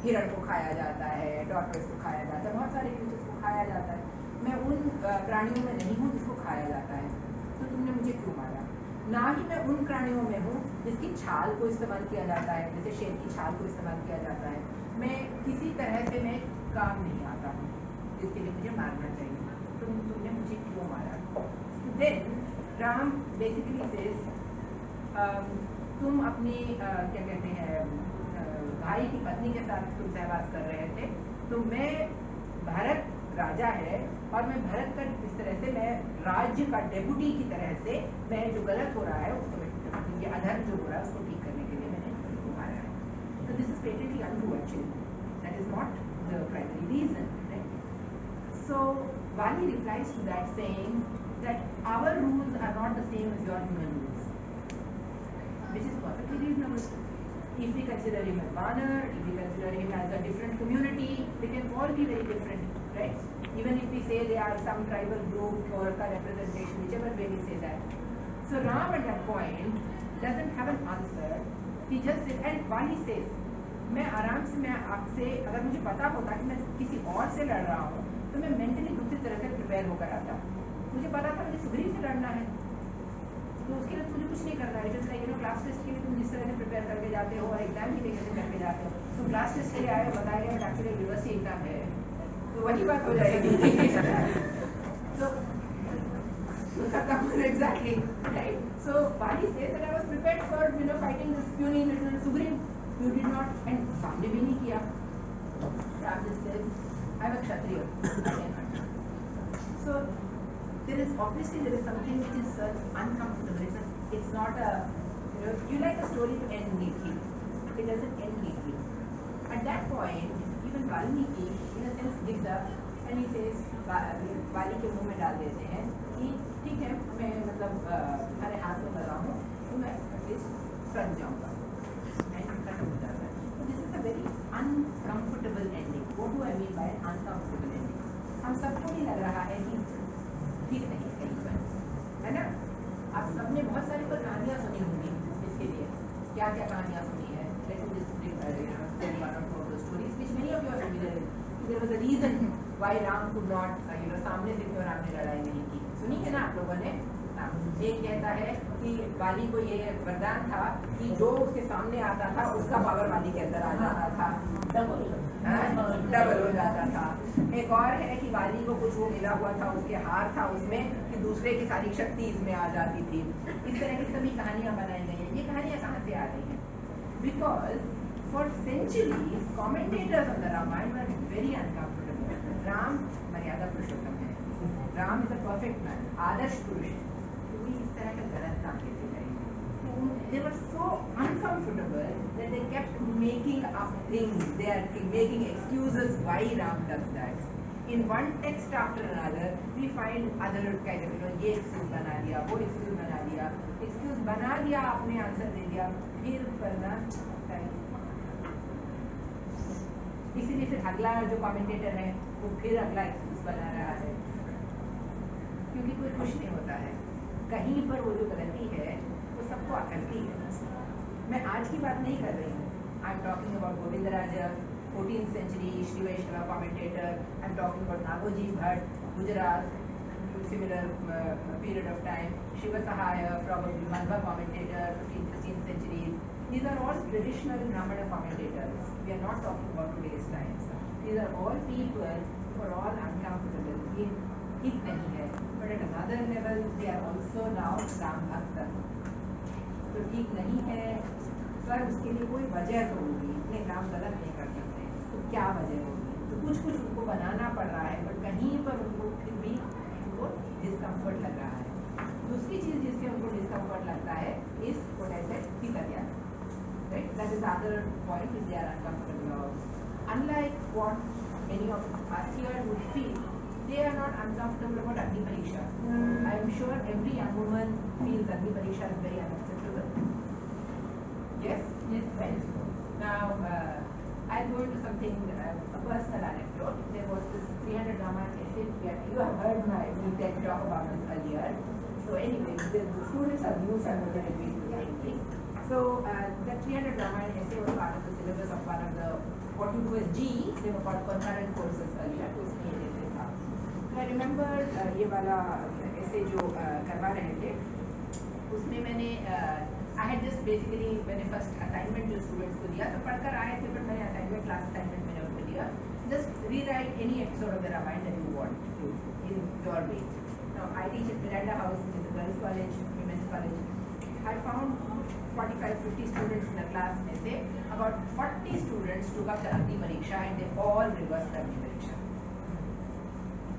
हिरण को खाया जाता है, टॉर्टोइस को खाया जाता है, बहुत सारे क्रीचर्स को खाया जाता है. मैं उन प्राणियों में नहीं हूँ जिसको खाया जाता है. तो तुमने मुझे क्यों मारा? ना ही मैं उन प्राणियों में हूँ जिसकी छाल को इस्तेमाल किया जाता है, जैसे शेर की छाल को इस्तेमाल किया जाता है. मैं किसी तरह से मैं काम नहीं आता हूँ जिसके लिए मुझे मारना चाहिए. तो तुमने मुझे क्यों मारा? देन राम बेसिकली सेज तुम अपनी क्या कहते हैं भाई की पत्नी के साथ तुम सहवास कर रहे थे, तो मैं भरत राजा है और मैं भरत का इस तरह से मैं राज्य का डेप्यूटी की तरह से मैं जो गलत हो रहा है उसको ये अधर्म जो हो रहा है उसको ठीक करने के लिए मैंने उसको मारा है. तो this is patently untrue actually. That is not the primary reason, right? So Vali replies to that saying that our rules are not the same as your human rules, which is perfectly reasonable. If we consider him as Vanar, if we consider him as a different community, they can all be very different, right? Even if we say they are some tribal group or a representation, whichever way we say that. So Ram at that point doesn't have an answer. He just says, and Vali says, मैं आराम से मैं आपसे अगर मुझे पता होता कि मैं किसी और से लड़ रहा हूँ तो मैं मेंटली दूसरी तरह से प्रिपेयर होकर आता. मुझे पता था मुझे सुग्रीव से लड़ना है, तो उसके लिए मुझे कुछ नहीं करना है. जैसे लाइक क्लास टेस्ट के लिए तुम जिस तरह से प्रिपेयर करके जाते हो और एग्जाम के लिए कैसे करके जाते हो, तो क्लास टेस्ट के लिए आए बताया गया एक्चुअली यूनिवर्सिटी एग्जाम है, तो वही बात हो जाएगी. तो खत्म exactly, right? So Vali says that I was prepared for fighting this puny little Sugriv. You did not, and सामने भी नहीं किया. Ram just says, I am a Kshatriya, I cannot. So there is something which is uncomfortable. It's not a you like a story to end neatly. It doesn't end neatly. At that point, even Valmiki in a sense gives up and he says, Vali के मुंह में डाल देते हैं कि ठीक है मैं मतलब तुम्हारे हाथ में लगा हूँ तो मैं एटलीस्ट सड़ जाऊँगा. खत्म हो जाता है. So this is a very uncomfortable ending. What do I mean by an uncomfortable ending? हम सबको ही लग रहा है कि ठीक नहीं कहीं पर, है ना? आप सबने बहुत सारी पर कहानियाँ सुनी होंगी इसके लिए. क्या क्या कहानियाँ सुनी है? Let me just tell one or two of the stories which many of you are familiar with. There was a reason why Ram could not सामने से क्यों राम ने लड़ाई नहीं की. सुनी है ना आप लोगों ने? एक कहता है कि वाली को ये वरदान था कि जो उसके सामने आता था उसका पावर वाली के अंदर आ जाता था, डबल हो जाता था. एक और है कि वाली को कुछ वो मिला हुआ था, उसके हार था उसमें कि दूसरे की सारी शक्ति इसमें आ जाती थी. इस तरह की सभी कहानियां बनाई गई हैं. ये कहानियां कहाँ से आ रही हैं? Because for centuries commentators of the Ramayana were very uncomfortable. Ram मर्यादा पुरुषोत्तम है, Ram is a perfect man, आदर्श पुरुष है, तो इस तरह का गलत काम कैसे करेंगे? They were so uncomfortable that they kept making up things. They are making excuses why Ram does that. In one text after another, we find other kind of ये excuse बना दिया, वो excuse बना दिया, excuse बना दिया, आपने answer दे दिया, फिर करना चाहिए. इसीलिए फिर अगला जो कमेंटेटर है वो फिर अगला excuse बना रहा है, क्योंकि कोई खुश नहीं होता है. कहीं पर वो जो गलती है वो सबको अकड़ती है. मैं आज की बात नहीं कर रही हूँ. I am talking about Govindaraja, 14th century Shri Vaishnava commentator. I am talking about Nagoji Bhatt, Gujarat, similar period of time. Shiva Sahaya, probably Madhva commentator, 15th, 16th centuries. These are all traditional Brahmana commentators. We are not talking about today's times. These are all people who are all uncomfortable. ये ठीक नहीं है. But at another level, they are also now Ram Bhakta. तो ठीक नहीं है, पर उसके लिए कोई वजह तो होगी. नहीं, राम गलत नहीं कर सकते, तो क्या वजह होगी? तो कुछ उनको बनाना पड़ रहा है, बट कहीं पर उनको फिर भी उनको डिस्कम्फर्ट लग रहा है. दूसरी चीज जिससे उनको डिस्कम्फर्ट लगता है इस सीता ज्ञान. Right, that is other point is they are uncomfortable about. Unlike what many of us here would feel they are not uncomfortable about Agni Pariksha. I am sure every young woman feels Agni Pariksha is very unacceptable. Yes? Yes. Right. Now, I'll go into something, a personal anecdote. There was this 300 Ramayana essay. You have heard me talk about this earlier. So anyway, the students are new, so I'm going to repeat the same thing. So the 300 Ramayana essay was part of the syllabus of one of the, what you do as G, they were called concurrent courses earlier. तो उसमें ये essay था. So I remember ये वाला essay जो करवा रहे थे, उसमें मैंने I had just basically मैंने first assignment जो students को दिया तो पढ़कर आए थे, but मैंने assignment class assignment मैंने उनको दिया. Just rewrite any episode of the Ramayana that you want to in your way. Now I teach at Miranda House, which is a girls' college, women's college. I found 45-50 students in the class में से about 40 students took up the Agni Pariksha and they all reversed the Agni Pariksha.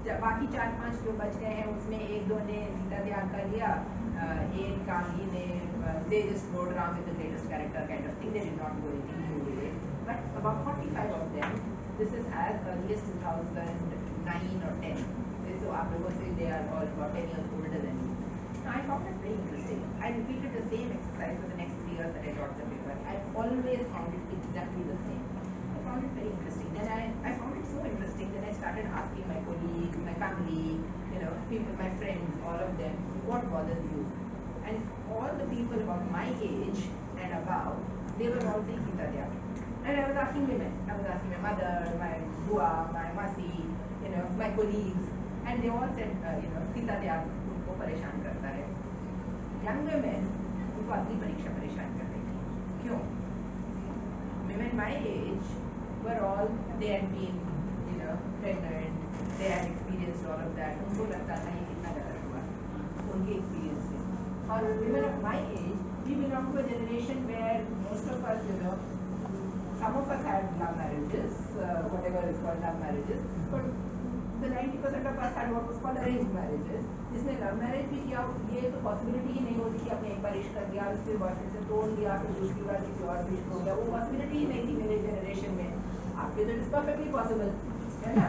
बाकी 4-5 जो बच गए हैं उसमें एक दो ने सीता त्याग कर लिया, एक कांगी ने they just wrote Ram with the greatest character kind of thing. They did not go anything new with it. But about 45 of them, this is as early as 2009 or 10. So आप लोगों से they are all about 10 years older than me. Now, I found it very interesting. I repeated the same exercise for the next 3 years that I taught the paper. I always found it exactly the same. I found it very interesting. Then I found it so interesting that I started asking my colleagues, my family, people, my friends, all of them, what bothers you? And all the people about my age and above, they were all saying Sita Tyag. And I was asking women. I was asking my mother, my bua, my masi, my colleagues, and they all said, Sita Tyag उनको परेशान करता है. Young women उनको Agni Pariksha परेशान कर रही थी. क्यों? Women my age were all, they had been, pregnant, they had experienced all of that. उनको लगता था ये कितना गलत हुआ. उनके experience से. और women of my age, we belong to a generation where most of us, some of us had love marriages, whatever is called love marriages, but the 90% of us had what was called arranged marriages. जिसमें love marriage भी किया, ये तो possibility ही नहीं होती कि आपने एक बार इश्क कर दिया, उसके बॉयफ्रेंड से तोड़ दिया, फिर दूसरी बार किसी और से इश्क हो गया, वो possibility ही नहीं थी मेरे generation में. आपके तो it's perfectly possible, है ना?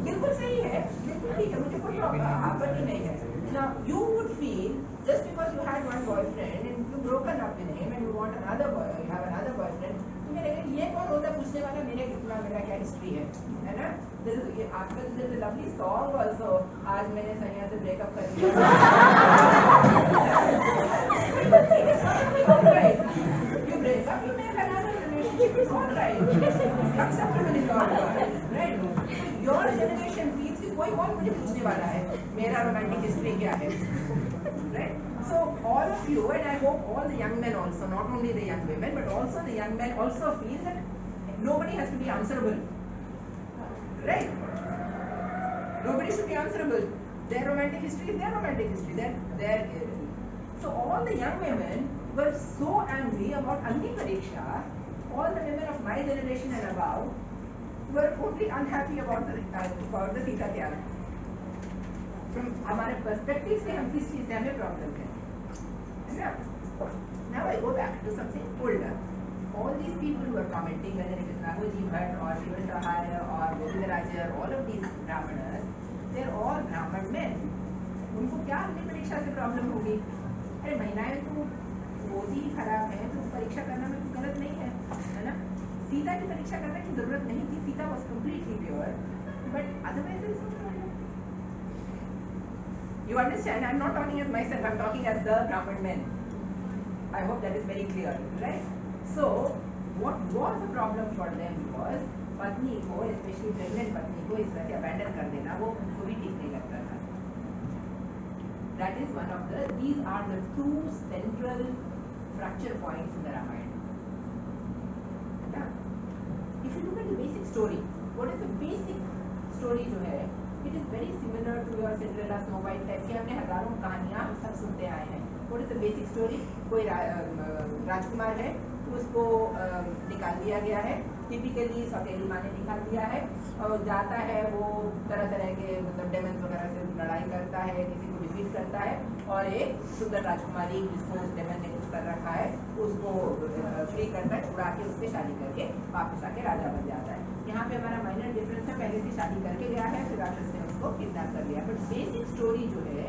बिल्कुल सही है, बिल्कुल ठीक है, मुझे कोई आपत्ति नहीं है. Now you would feel just because you had one boyfriend and you broken up with him and you want another boy, you have another boyfriend, तो मेरे ये कौन होता पूछने वाला मेरा क्या हिस्ट्री है ना? आजकल there's a lovely song also. आज मैंने सनिया से ब्रेकअप कर लिया. You break up, you make another relationship, it's all right. Acceptable is all right. Your generation feels कि कोई और मुझे पूछने वाला है मेरा romantic history क्या है, right? So all of you, and I hope all the young men also, not only the young women, but also the young men also feel that nobody has to be answerable, right? Nobody should be answerable. Their romantic history is their romantic history. So all the young women were so angry about Agni Pariksha. All the women of my generation and above were totally unhappy about the Sita Tyag. From हमारे perspective से हम किस चीज़ से हमें problem है ना? Now I go back to something older. All these people who are commenting, whether it is Nagaraji Bhatt or Shiva or Govindaraja, all of these Brahmanas, they're all Brahman men. उनको क्या Agni परीक्षा से problem होगी? अरे महिलाएं तो बहुत ही खराब है, तो परीक्षा करना में कोई गलत नहीं है ना? सीता की परीक्षा करने की जरूरत नहीं थी. Sita was completely pure, but otherwise there is no problem. You understand? I'm not talking as myself. I'm talking as the Brahman men. I hope that is very clear, right? So, what was the problem for them was पत्नी को, especially pregnant पत्नी को इस तरह से abandon कर देना, वो उनको भी ठीक नहीं लगता था. That is one of the. These are the two central fracture points in the Ramayana. Now, if you look at the basic story, what is the basic story जो है? It is very similar to your Cinderella, Snow White type की हमने हजारों कहानियाँ हम सब सुनते आए हैं. What is the basic story? कोई राजकुमार है, उसको निकाल दिया गया है. टिपिकली सौतेली माँ ने निकाल दिया है और जाता है, वो तरह तरह के मतलब डेमन्स वगैरह से लड़ाई करता है, किसी को डिफीट करता है और एक सुंदर राजकुमारी जिसको उस डेमन ने कुछ कर रखा है उसको फ्री करता है, छुड़ा के उससे शादी करके वापस आके राजा बन जाता है. यहाँ पे में हमारा माइनर डिफरेंस है, पहले से शादी करके गया है, फिर राक्षस ने उसको किडनैप कर लिया, बट बेसिक स्टोरी जो है,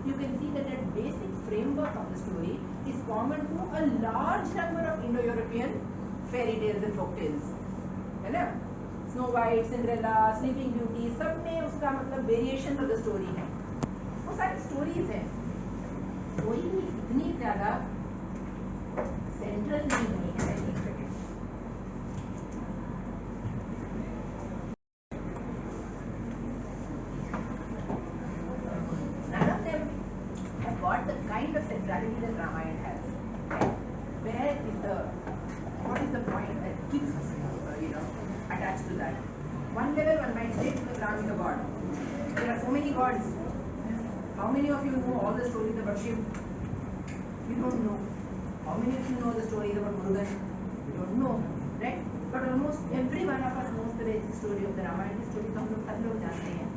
you can see that the basic framework of the story is common to a large number of Indo-European fairy tales and folk tales, है ना? Snow white, Cinderella, sleeping beauty, सब में उसका मतलब variation of the story है, वो सारी stories हैं, कोई भी इतनी ज्यादा सेंट्रल नहीं बनी है। एक second, none of them have got the kind of centrality that Ramayana has. Right? Where is the, what is the point that keeps us, attached to that? One level one might say because Ram is a god. There are so many gods. How many of you know all the stories about Shiv? You don't know. How many of you know the stories about Murugan? You don't know, right? But almost every one of us knows the basic story of the Ramayana. Story तो हम लोग सब लोग जानते हैं.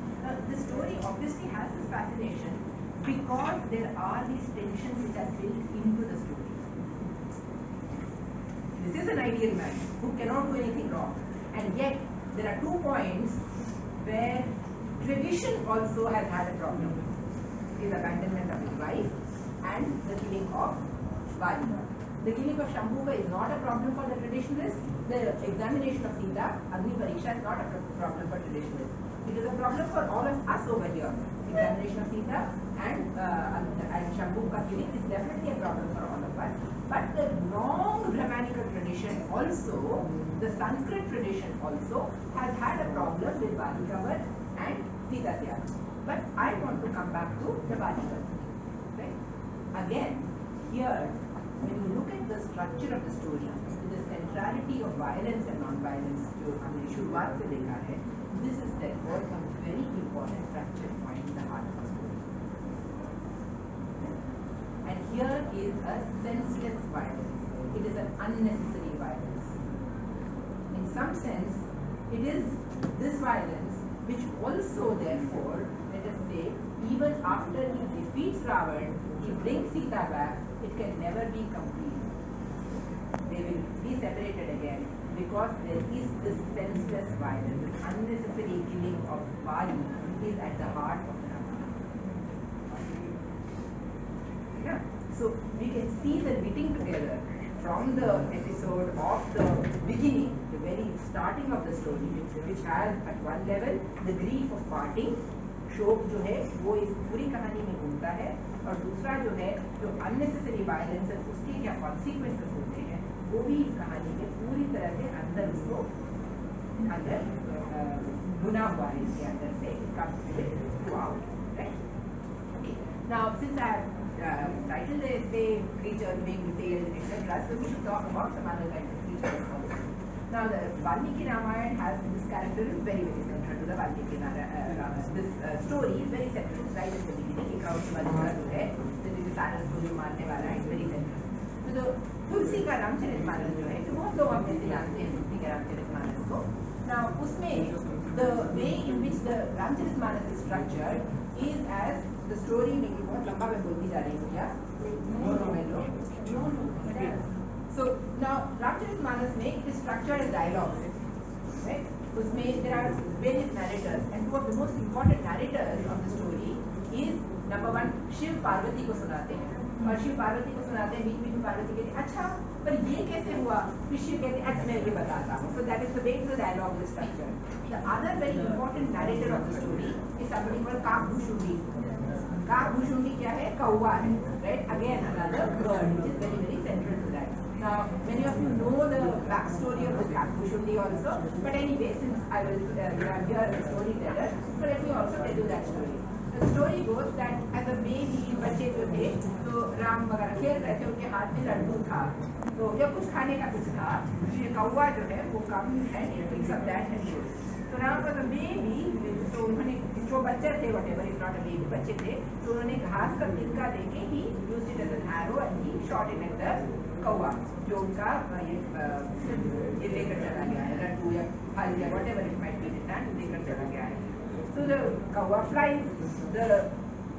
The story obviously has this fascination because there are these tensions which are built into the story. This is an ideal man who cannot do anything wrong, and yet there are 2 points where tradition also has had a problem. His abandonment of his wife and the killing of Vali. The killing of Shambhuka is not a problem for the traditionalists. The examination of Sita, Agni Pariksha, is not a problem for traditionalists. It is a problem for all of us over here. Examination of Sita and Shambhuka killing is definitely a problem for all of us. But the long Brahmanical tradition also, the Sanskrit tradition also, has had a problem with Vali Kavar and Sita Tyag. But I want to come back to the Vali Kavar. Right? Again, here, when you look at the structure of the story, the centrality of violence and non-violence, जो हमने शुरुआत से देखा है, this is therefore a very important fracture point in the heart of the story. And here is a senseless violence. It is an unnecessary violence. In some sense, it is this violence which also therefore, let us say, even after he defeats Ravan, he brings Sita back, it can never be complete. They will be separated again because there is this senseless violence, this unnecessary killing of Vali is at the heart of the Ramayana. Yeah. So we can see the knitting together from the episode of the beginning, the very starting of the story, which has at one level the grief of parting, शोक जो है वो इस पूरी कहानी में घूमता है, और दूसरा जो है जो अननेसेसरी वायलेंस है उसके क्या कॉन्सिक्वेंसेस होते हैं वो भी इस कहानी में पूरी तरह से अंदर उसको अंदर बुना हुआ है, इसके अंदर से Now, since I have titled the essay creature being detailed, etc., so we should talk about some other kinds of creatures also. Now, the Valmiki Ramayana has this character is very, very central to the Valmiki Ramayana. This story is very central, right at the beginning. एक और वाला जो है, जिसमें सारा को जो मारने वाला है, very central. तो जो तुलसी का रामचरितमानस जो है, तो बहुत लोग आप जैसे जानते हैं तुलसी के रामचरितमानस को. Now, उसमें the way in which the Ramcharitmanas is structured is as the story में बहुत लंबा मैं बोलती जा रही हूँ क्या? No. So now Ramcharitmanas में it is structured as dialogue, right? उसमें there are various narrators, and two of the most important narrators of the story is number one Shiv Parvati को सुनाते हैं, और शिव पार्वती को सुनाते हैं, बीच बीच में पार्वती कहती है अच्छा पर ये कैसे हुआ, फिर शिव कहते हैं अच्छा मैं ये बताता हूँ. So that is the way the dialogue is structured. The other very important narrator of the story is somebody called Kakbhushundi. Kakbhushundi क्या है? कौवा है, right? Again another bird which is very, very central to that. Now many of you know the backstory of the Kakbhushundi also, but anyway since I will you are here as a storyteller, so let me also tell you that story. The story goes that as a baby बच्चे जो थे तो राम वगैरह खेल रहे थे, उनके हाथ में लड्डू था, तो या कुछ खाने का कुछ था, ये कौवा जो है वो come and it picks up that and goes. तो राम वाज अ बेबी, तो उन्होंने जो बच्चे थे whatever is not a baby बच्चे थे, तो उन्होंने घास का तिनका लेके ही used it as an arrow and he shot it at the कौवा जो उनका ये लेकर चला गया है, लड्डू या फल या whatever it might be that लेकर चला गया है. तो द कौवा फ्लाइज, द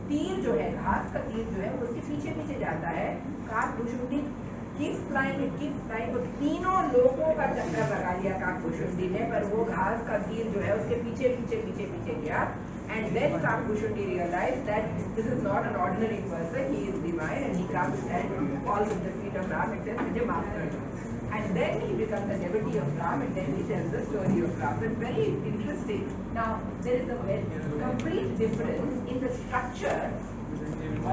तीर जो है घास का तीर जो है वो उसके पीछे पीछे जाता है. Kakbhushundi keeps flying, it keeps flying. तो तीनों लोगों का चक्कर लगा लिया काकभूषुंडी ने, पर वो घास का तीर जो है उसके पीछे पीछे पीछे पीछे गया. And then Kakushuni realized that this is not an ordinary person, he is divine, and he comes and falls at the feet of Ram and says, "Mujhe maaf kar do." And then he becomes a devotee of Ram, and then he tells the story of Ram. It's very interesting. Now, there is a very complete difference in the structure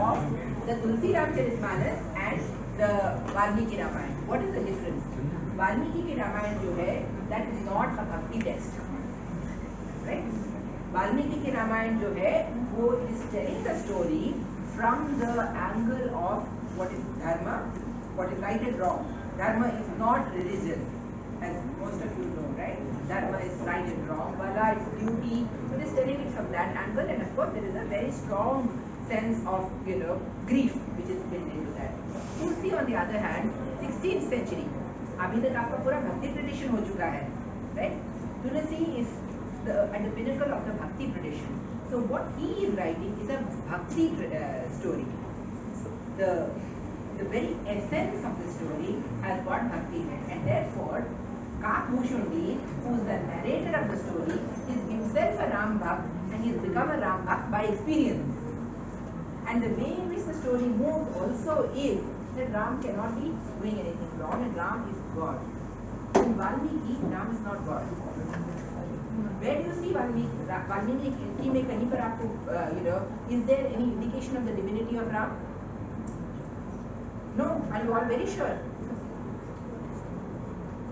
of the Tulsi Ramcharitmanas and the Valmiki Ramayana. What is the difference? Valmiki ki Ramayana jo hai, that is not a bhakti text, right? Valmiki ki Ramayana jo hai, wo is telling the story from the angle of what is dharma, what is right and wrong. Dharma is not religion, as most of you know, right? Dharma is right and wrong, vala is duty. So it is telling it from that angle, and of course there is a very strong sense of, grief which is built into that. Tulsi on the other hand, 16th century, अभी तक आपका पूरा भक्ति tradition हो चुका है, right? Tulsi is at the pinnacle of the bhakti tradition. So what he is writing is a bhakti story. The very essence of the story has got bhakti in it, and therefore Kakbhushundi, who is the narrator of the story, is himself a Ram Bhakt, and he has become a Ram Bhakt by experience. And the way in which the story moves also is that Ram cannot be doing anything wrong, and Ram is God. In Valmiki, Ram is not God. Where do you see Valmiki? Valmiki में कहीं पर आपको, is there any indication of the divinity of Ram? No. Are you all very sure?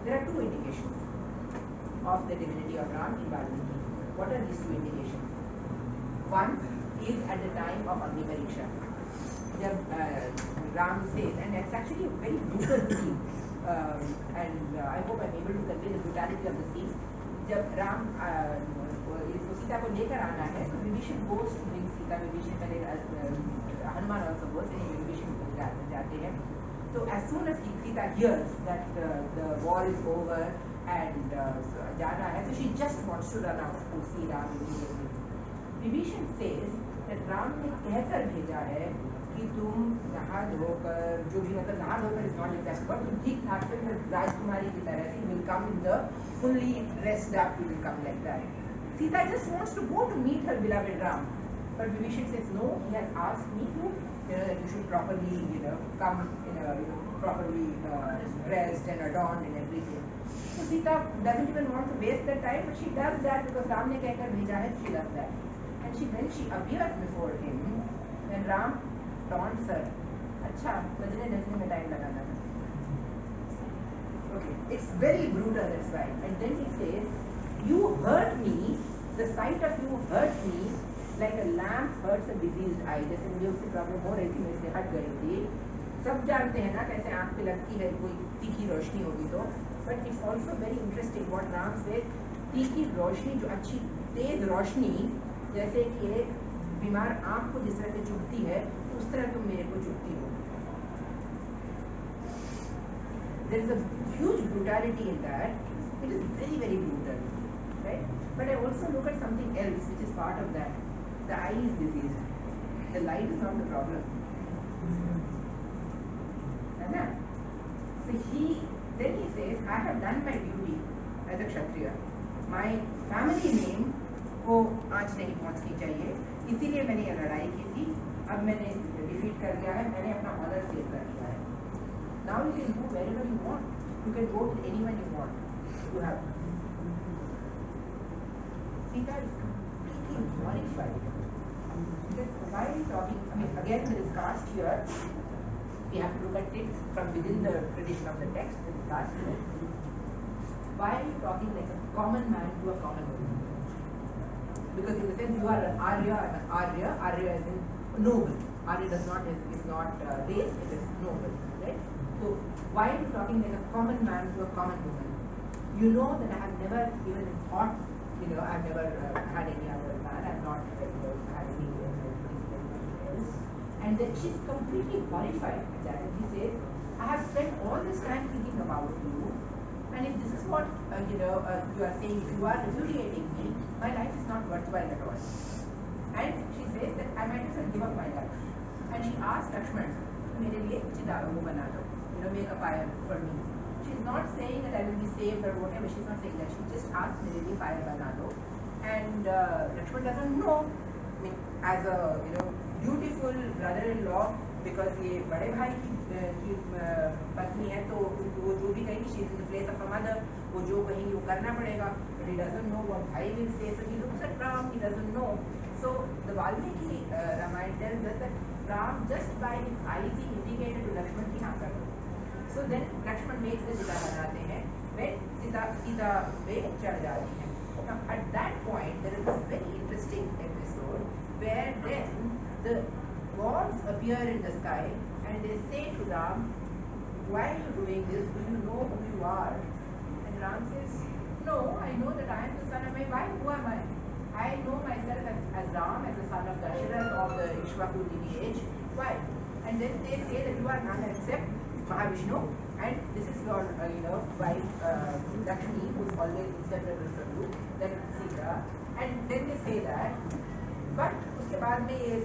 There are two indications of the divinity of Ram in Valmiki. What are these two indications? One is at the time of Agni Pariksha. Ram says, and it's actually a very brutal scene, and I hope I'm able to convey the brutality of the scene. जब राम इसको सीता को लेकर आना है, तो Vibhishan goes to bring Sita. Vibhishan पहले Hanuman also goes, and Vibhishan जाते हैं. So as soon as Sita hears that the war is over and जाना है, so she just wants to run out to see Ram immediately. Vibhishan says that Ram ने कहकर भेजा है कि तुम नहा धोकर, जो भी मतलब नहा धोकर is not exact, but तुम ठीक ठाक से राजकुमारी की तरह से will come in the fully dressed up, you will come like that. Sita just wants to go to meet her beloved Ram, but Vibhishan says no. He has asked me to, that you should properly, come in a, properly dressed and adorned and everything. So Sita doesn't even want to waste the time, but she does that because Ram ने कहकर भेजा है. She does that, and when she appears before him, then Ram taunts her. अच्छा, बजने ढकने में time लगाना है. Okay, it's very brutal, that's why. And then he says, "You hurt me. The sight of you hurt me like a lamp hurts a diseased eye." जैसे मुझे उसकी problem हो रही थी, मैं इससे हट गई थी. सब जानते हैं ना कैसे आँख पे लगती है कोई तीखी रोशनी होगी तो. But it's also very interesting what Ram says. तीखी रोशनी, जो अच्छी तेज रोशनी, जैसे कि एक बीमार आँख को जिस तरह से चुभती है, उस तरह तुम मेरे को चुभती हो. There is a huge brutality in that. It is very, very brutal, right? But I also look at something else which is part of that. The eye is diseased. The light is not the problem. So then he says, I have done my duty as a Kshatriya. My family name को आँच नहीं पहुँचनी चाहिए, इसीलिए मैंने ये लड़ाई की थी. अब मैंने डिफीट कर लिया है, मैंने अपना ऑनर सेव कर लिया है. Now you can go wherever you want. You can go with anyone you want. You have. Sita is completely horrified. Why are you talking? I mean, again, there is caste here. We have to look at it from within the tradition of the text. There is caste here. Why are you talking like a common man to a common woman? Because in the sense you are an Arya, I'm an Arya. Arya is in noble. Arya is not race, it is noble, right? So why are you talking like a common man to a common woman? You know that I have never even thought, I have never had any other man. I have not had any else. And then she's completely horrified at that. And she says, I have spent all this time thinking about you. And if this is what, you are saying, if you are repudiating me, my life is not worthwhile at all. And she says that I might as well give up my life. And she asked Lakshman, मेरे लिए चिता वो बना दो. make a fire for me. She's not saying that I will be saved or whatever. She's not saying that. She just asks me, fire banalo. And Lakshman doesn't know. I mean, as a dutiful brother-in-law, because ये बड़े भाई की पत्नी है, तो वो जो भी कहेंगी, she is in the place of a mother, वो जो कहेंगी वो करना पड़ेगा. But he doesn't know what bhai will say, so he looks at Ram. He doesn't know. So the Valmiki Ramayana tells us that Ram, just by his eyes, he indicated to Lakshman कि हाँ कर दो. So then Lakshman makes the Sita बनाते हैं, when Sita वे चढ़ जाती हैं. Now at that point there is this very interesting episode where then the gods appear in the sky and they say to Ram, why are you doing this? Do you know who you are? And Ram says, no, I know that I am the son of my wife. Who am I? I know myself as Ram, as the son of Dasharatha of the Ikshvaku lineage. Why? And then they say that you are none except Mahavishnu, and this is your wife Lakshmi, who is always inseparable from you, then Sita. And then they say that, but उसके बाद में ये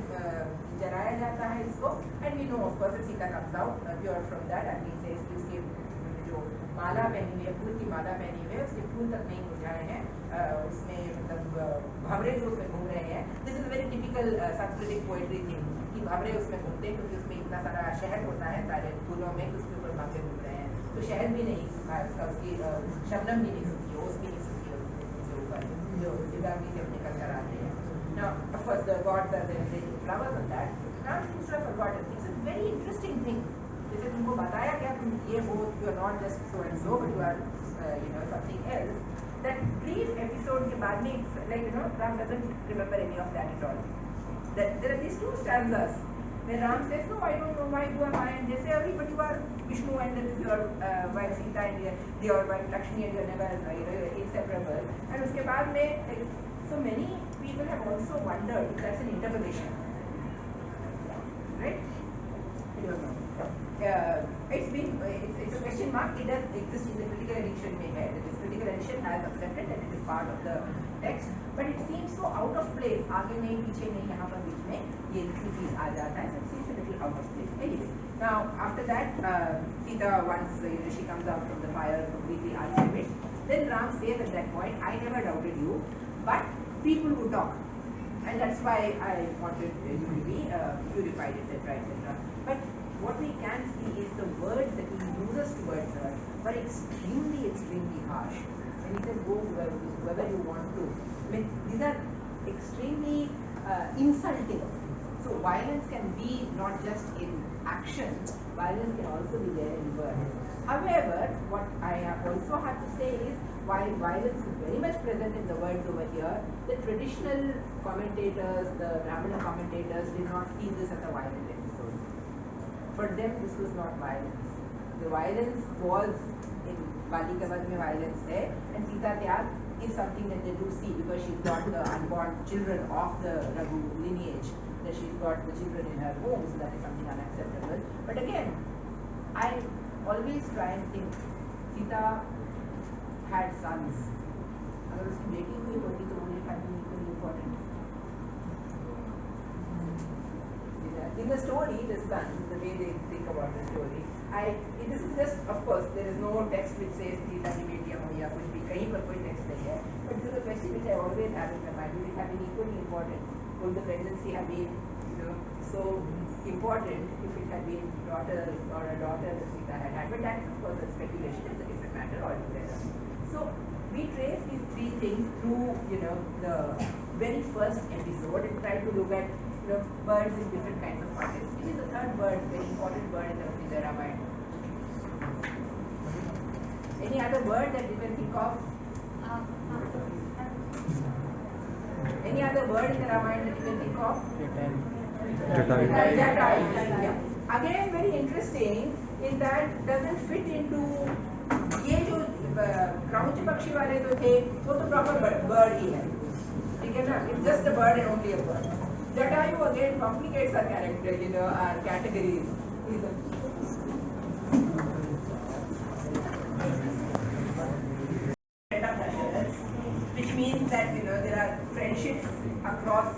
जलाया जाता है इसको, and we know of course that Sita comes out pure from that, and he says कि उसके जो माला पहनी हुई है, फूल की माला पहनी हुई है, उसके फूल तक नहीं मुरझाए हैं, उसमें मतलब भंवरे जो उसमें घूम रहे हैं. This is a very typical Sanskritic poetry thing कि भंवरे उसमें घूमते हैं, क्योंकि उसमें इतना सारा शहद होता है सारे फूलों में, तो उसके ऊपर भंवरे घूम रहे हैं, तो शहद भी नहीं सूखा है उसका, उसकी शबनम भी नहीं सूखी, ओस भी नहीं सूखी उसके ऊपर, जो दिव्यांगी जब निकल कर आते हैं. Now, of course, the gods are then raining flowers on that. Ram seems to have forgotten. It's a very interesting thing. जैसे तुमको बताया क्या, तुम ये हो, you are not just so and so, but you are something else. That brief episode के बाद में, like Ram doesn't remember any of that at all. There are these two stanzas where Ram says, no, I don't know, why, who am I? And they say, oh, but you are Vishnu, and this is your wife Sita, and your wife Lakshmi, and you are never inseparable. And उसके बाद में, like, so many people have also wondered if that's an interpolation, right? I don't know. It's a question mark. It does exist in the critical edition में है. This critical edition has accepted that it is part of the text, but it seems so out of place. आगे नहीं, पीछे नहीं, यहाँ पर बीच में ये चीज आ जाता है. So it seems a little out of place. Anyway, now after that, Sita, once she comes out from the fire completely undamaged, then Ram says at that point, I never doubted you, but people would talk, and that's why I wanted you to be purified, etc., etc. But what we can see is the words that he uses towards her were extremely, extremely harsh. And he says, go wherever you want to. I mean, these are extremely insulting. So violence can be not just in action, violence can also be there in words. However, what I also have to say is, while violence is very much present in the words over here, the traditional commentators, the Brahmana commentators, did not see this as a violent episode. For them, this was not violence. The violence was in Balika Vad mein violence hai, and Sita Tyag is something that they do see, because she's got the unborn children of the Raghu lineage, that she's got the children in her womb, so that is something unacceptable. But again, I always try and think, Sita had sons. अगर उसकी बेटी हुई होती तो would it have been equally important? In the story, the sons, the way they think about the story, this is just, of course, there is no text which says Sita की बेटियाँ हो या कुछ भी, कहीं पर कोई text नहीं है. But this is a question which I always have in my mind. Would it have been equally important? Would the pregnancy have been, so important if it had been daughter or a daughter that Sita had had? But that is, of course, a speculation. It's a different matter altogether. So we trace these three things through, the very first episode, and try to look at, birds in different kinds of contexts. Which is the third bird, very important bird in the Ramayana? Any other word that you can think of? Any other word in the Ramayana that you can think of? Jatayu. Yeah. Again, very interesting is that doesn't fit into ये जो क्रौच पक्षी वाले जो थे, वो तो proper bird ही है, ठीक है ना? It's just a bird and only a bird. Jatayu again complicates our character, our categories. Which means that there are friendships across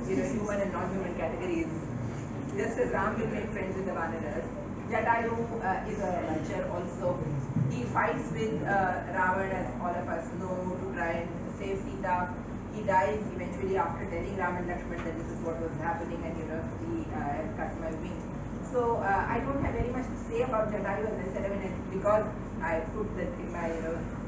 human and non-human categories. Just as Ram will make friends with the Vanaras, Jatayu is a vulture also. He fights with Ravan, as all of us know, to try and save Sita. He dies eventually after telling Ram and Lakshman that this is what was happening, and he has cut my wing. So I don't have very much to say about Jatayu and this element, and because I put that in my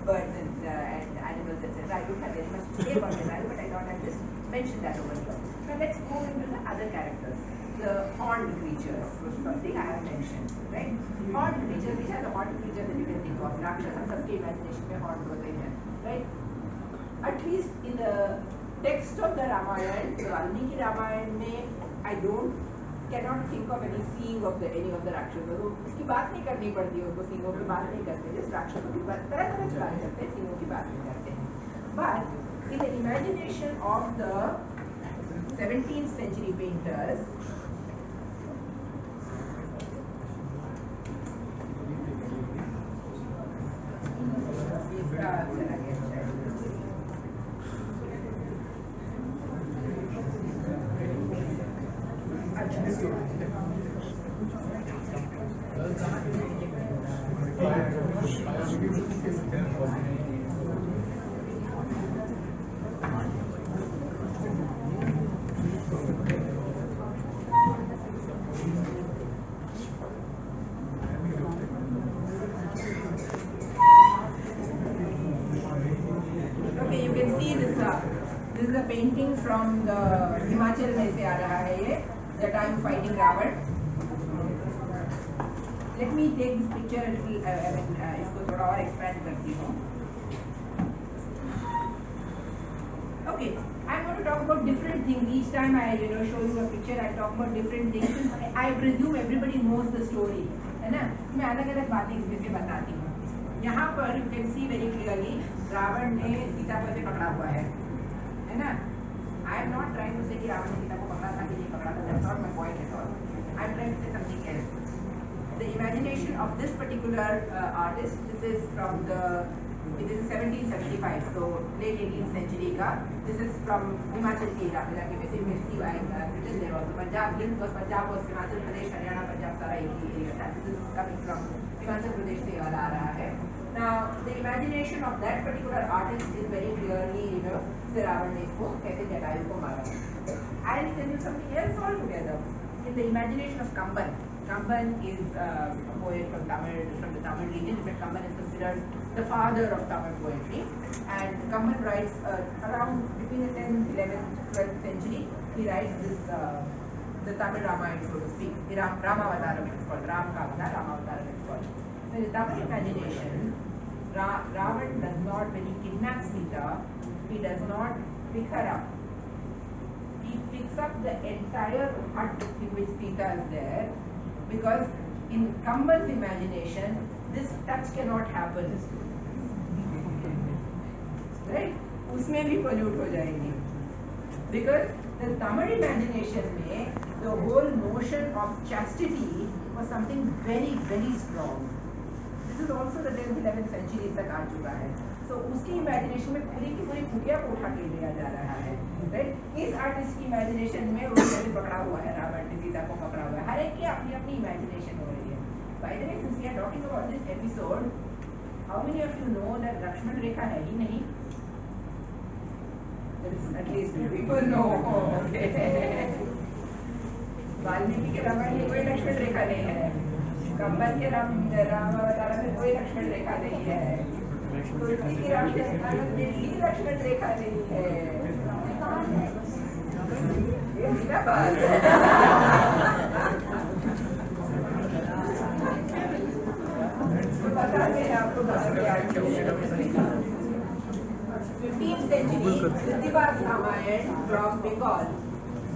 birds and animals, etc. I don't have very much to say about Jatayu, but I thought I'd just mention that over here. Now let's go into the other characters. The horned creatures, which is something I have mentioned, right? Horned creatures, which are the horned creatures that you can think of? Rakshas, हम सबके imagination में horned होते हैं, right? At least in the text of the Ramayana, the Valmiki Ramayana में, I cannot think of any seeing of any of the Rakshasas. तो उसकी बात नहीं करनी पड़ती है, उनको सींगों की बात नहीं करते, जिस राक्षसों की बात तरह-तरह की बात करते हैं, सींगों की बात नहीं करते हैं. But in the imagination of the 17th century painters, okay, you can see this. This is a painting from the Himachal में से आ रहा है ये. Jatayu fighting Ravan. Let me take this picture a little. इसको थोड़ा और expand करती हूँ. Okay, I'm going to talk about different things. Each time I show you a picture, I talk about different things. I presume everybody knows the story, है ना? मैं अलग-अलग बातें इसमें से बताती हूँ. यहाँ पर you can see very clearly Ravan ने सीता को ऐसे पकड़ा हुआ है ना? I am not trying to say कि रावण ने सीता को पकड़ा था कि नहीं पकड़ा था. That's not my point at all. I am trying to say something else. The imagination of this particular artist. This is from it is 1775, so late 18th century ka. This is from Himachal ke ilake में से मिर्ची written there also. Punjab was Himachal Pradesh, Haryana, Punjab सारा एक ही area था. This is coming from Himachal Pradesh से वाला आ रहा है. Now the imagination of that particular artist is very clearly the Ravan ने इसको कैसे जटायु को मारा. I'll tell you something else altogether. In the imagination of Kamban. Kamban is a poet from the Tamil region. In fact, Kamban is considered the father of Tamil poetry. And Kamban writes around between the 10th, 11th, 12th century. He writes this the Tamil Ramayana, so to speak. The Ramavataram it's called. Ram ka avatar, Ramavataram it's called. So in the Tamil imagination, Ravan does not, when he kidnaps Sita, he does not pick her up. He picks up the entire hut in which Sita is there, because in Kamban's imagination, this touch cannot happen. Right? उसमें भी pollute हो जाएंगे. Because the Tamil imagination में the whole notion of chastity was something very, very strong. This is also the 10th, 11th century तक आ चुका है. So उसकी imagination में पूरी की पूरी कुटिया को उठा के लिया जा रहा है. Right? इस artist की imagination में वो कैसे पकड़ा हुआ है, रावण ने सीता को पकड़ा हुआ है. हर एक की अपनी अपनी imagination हो रही है. By the way, since we are talking about this episode, how many of you know that Lakshman रेखा है ही नहीं? At least two people know. Valmiki के रामायण में कोई लक्ष्मण रेखा नहीं है. कंबन के रामावतार में कोई लक्ष्मण रेखा नहीं है. तुलसी की रामायण में भी लक्ष्मण रेखा नहीं है. ये क्या बात है? तो बताते हैं आपको बताते हैं. 15th century Siddhivat Ramayana from Bengal.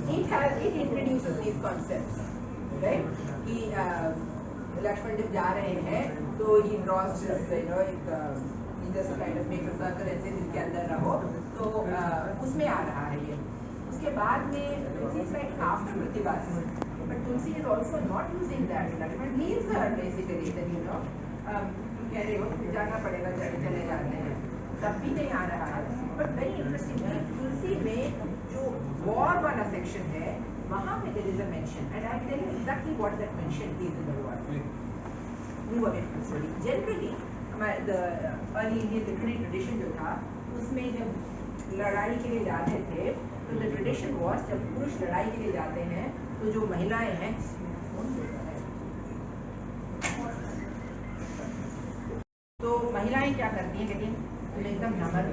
It introduces these concepts, right? कि लक्ष्मण जब जा रहे हैं तो he draws this, he just kind of makes a circle and says इसके अंदर रहो. तो उसमें आ रहा है ये. उसके बाद में Tulsi is like after Prithivat, but Tulsi is also not using that. Lakshman leaves her basically, then कह रहे हो जाना पड़ेगा, चले जाते हैं. तब भी नहीं आ रहा है. But very interestingly, तुलसी में जो war वाला section है, वहाँ पे there is a mention, and I'll tell you exactly what that mention is in the word. Move away from the story. Generally, the early Indian literary tradition जो था, उसमें जब लड़ाई के लिए जाते थे, तो the tradition was जब पुरुष लड़ाई के लिए जाते हैं, तो जो महिलाएं हैं, तो महिलाएं क्या करती हैं, कहती हैं तुम एकदम नमर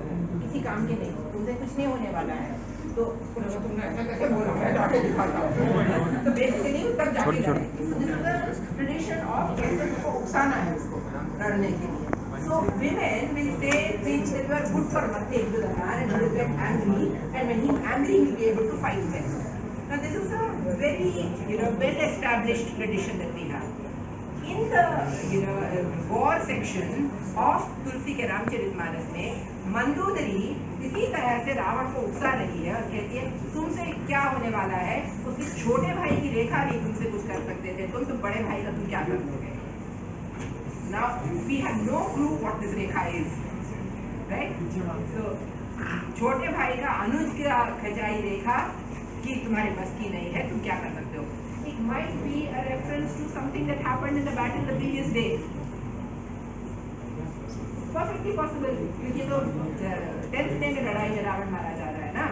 किसी काम के नहीं हो, तुमसे कुछ नहीं होने वाला है, तो तुमने ऐसा कैसे बोला, मैं जाके दिखाता हूँ, तो बेसिकली तब जाके ट्रेडिशन ऑफ को उकसाना है उसको लड़ने के लिए. So women will say things that were good for nothing to the man, and he will get angry, and when he is angry he will be able to fight them. Now this is a very well established tradition that we have. In the war section of तुलसी के रामचरितमानस में मंदोदरी इसी तरह से रावण को उकसा रही है और कहती है तुमसे क्या होने वाला है, उसके छोटे भाई की रेखा भी तुमसे कुछ कर सकते थे, तुम तो बड़े भाई का तुम क्या कर दोगे. Now we have no clue what this rekha is, right? So छोटे भाई का अनुज का खजाई रेखा कि तुम्हारे बस की नहीं है, तुम क्या कर सकते हो. It might be a reference to something that happened in the battle the previous day. Perfectly possible, क्योंकि तो 10th day में लड़ाई में रावण मारा जा रहा है ना,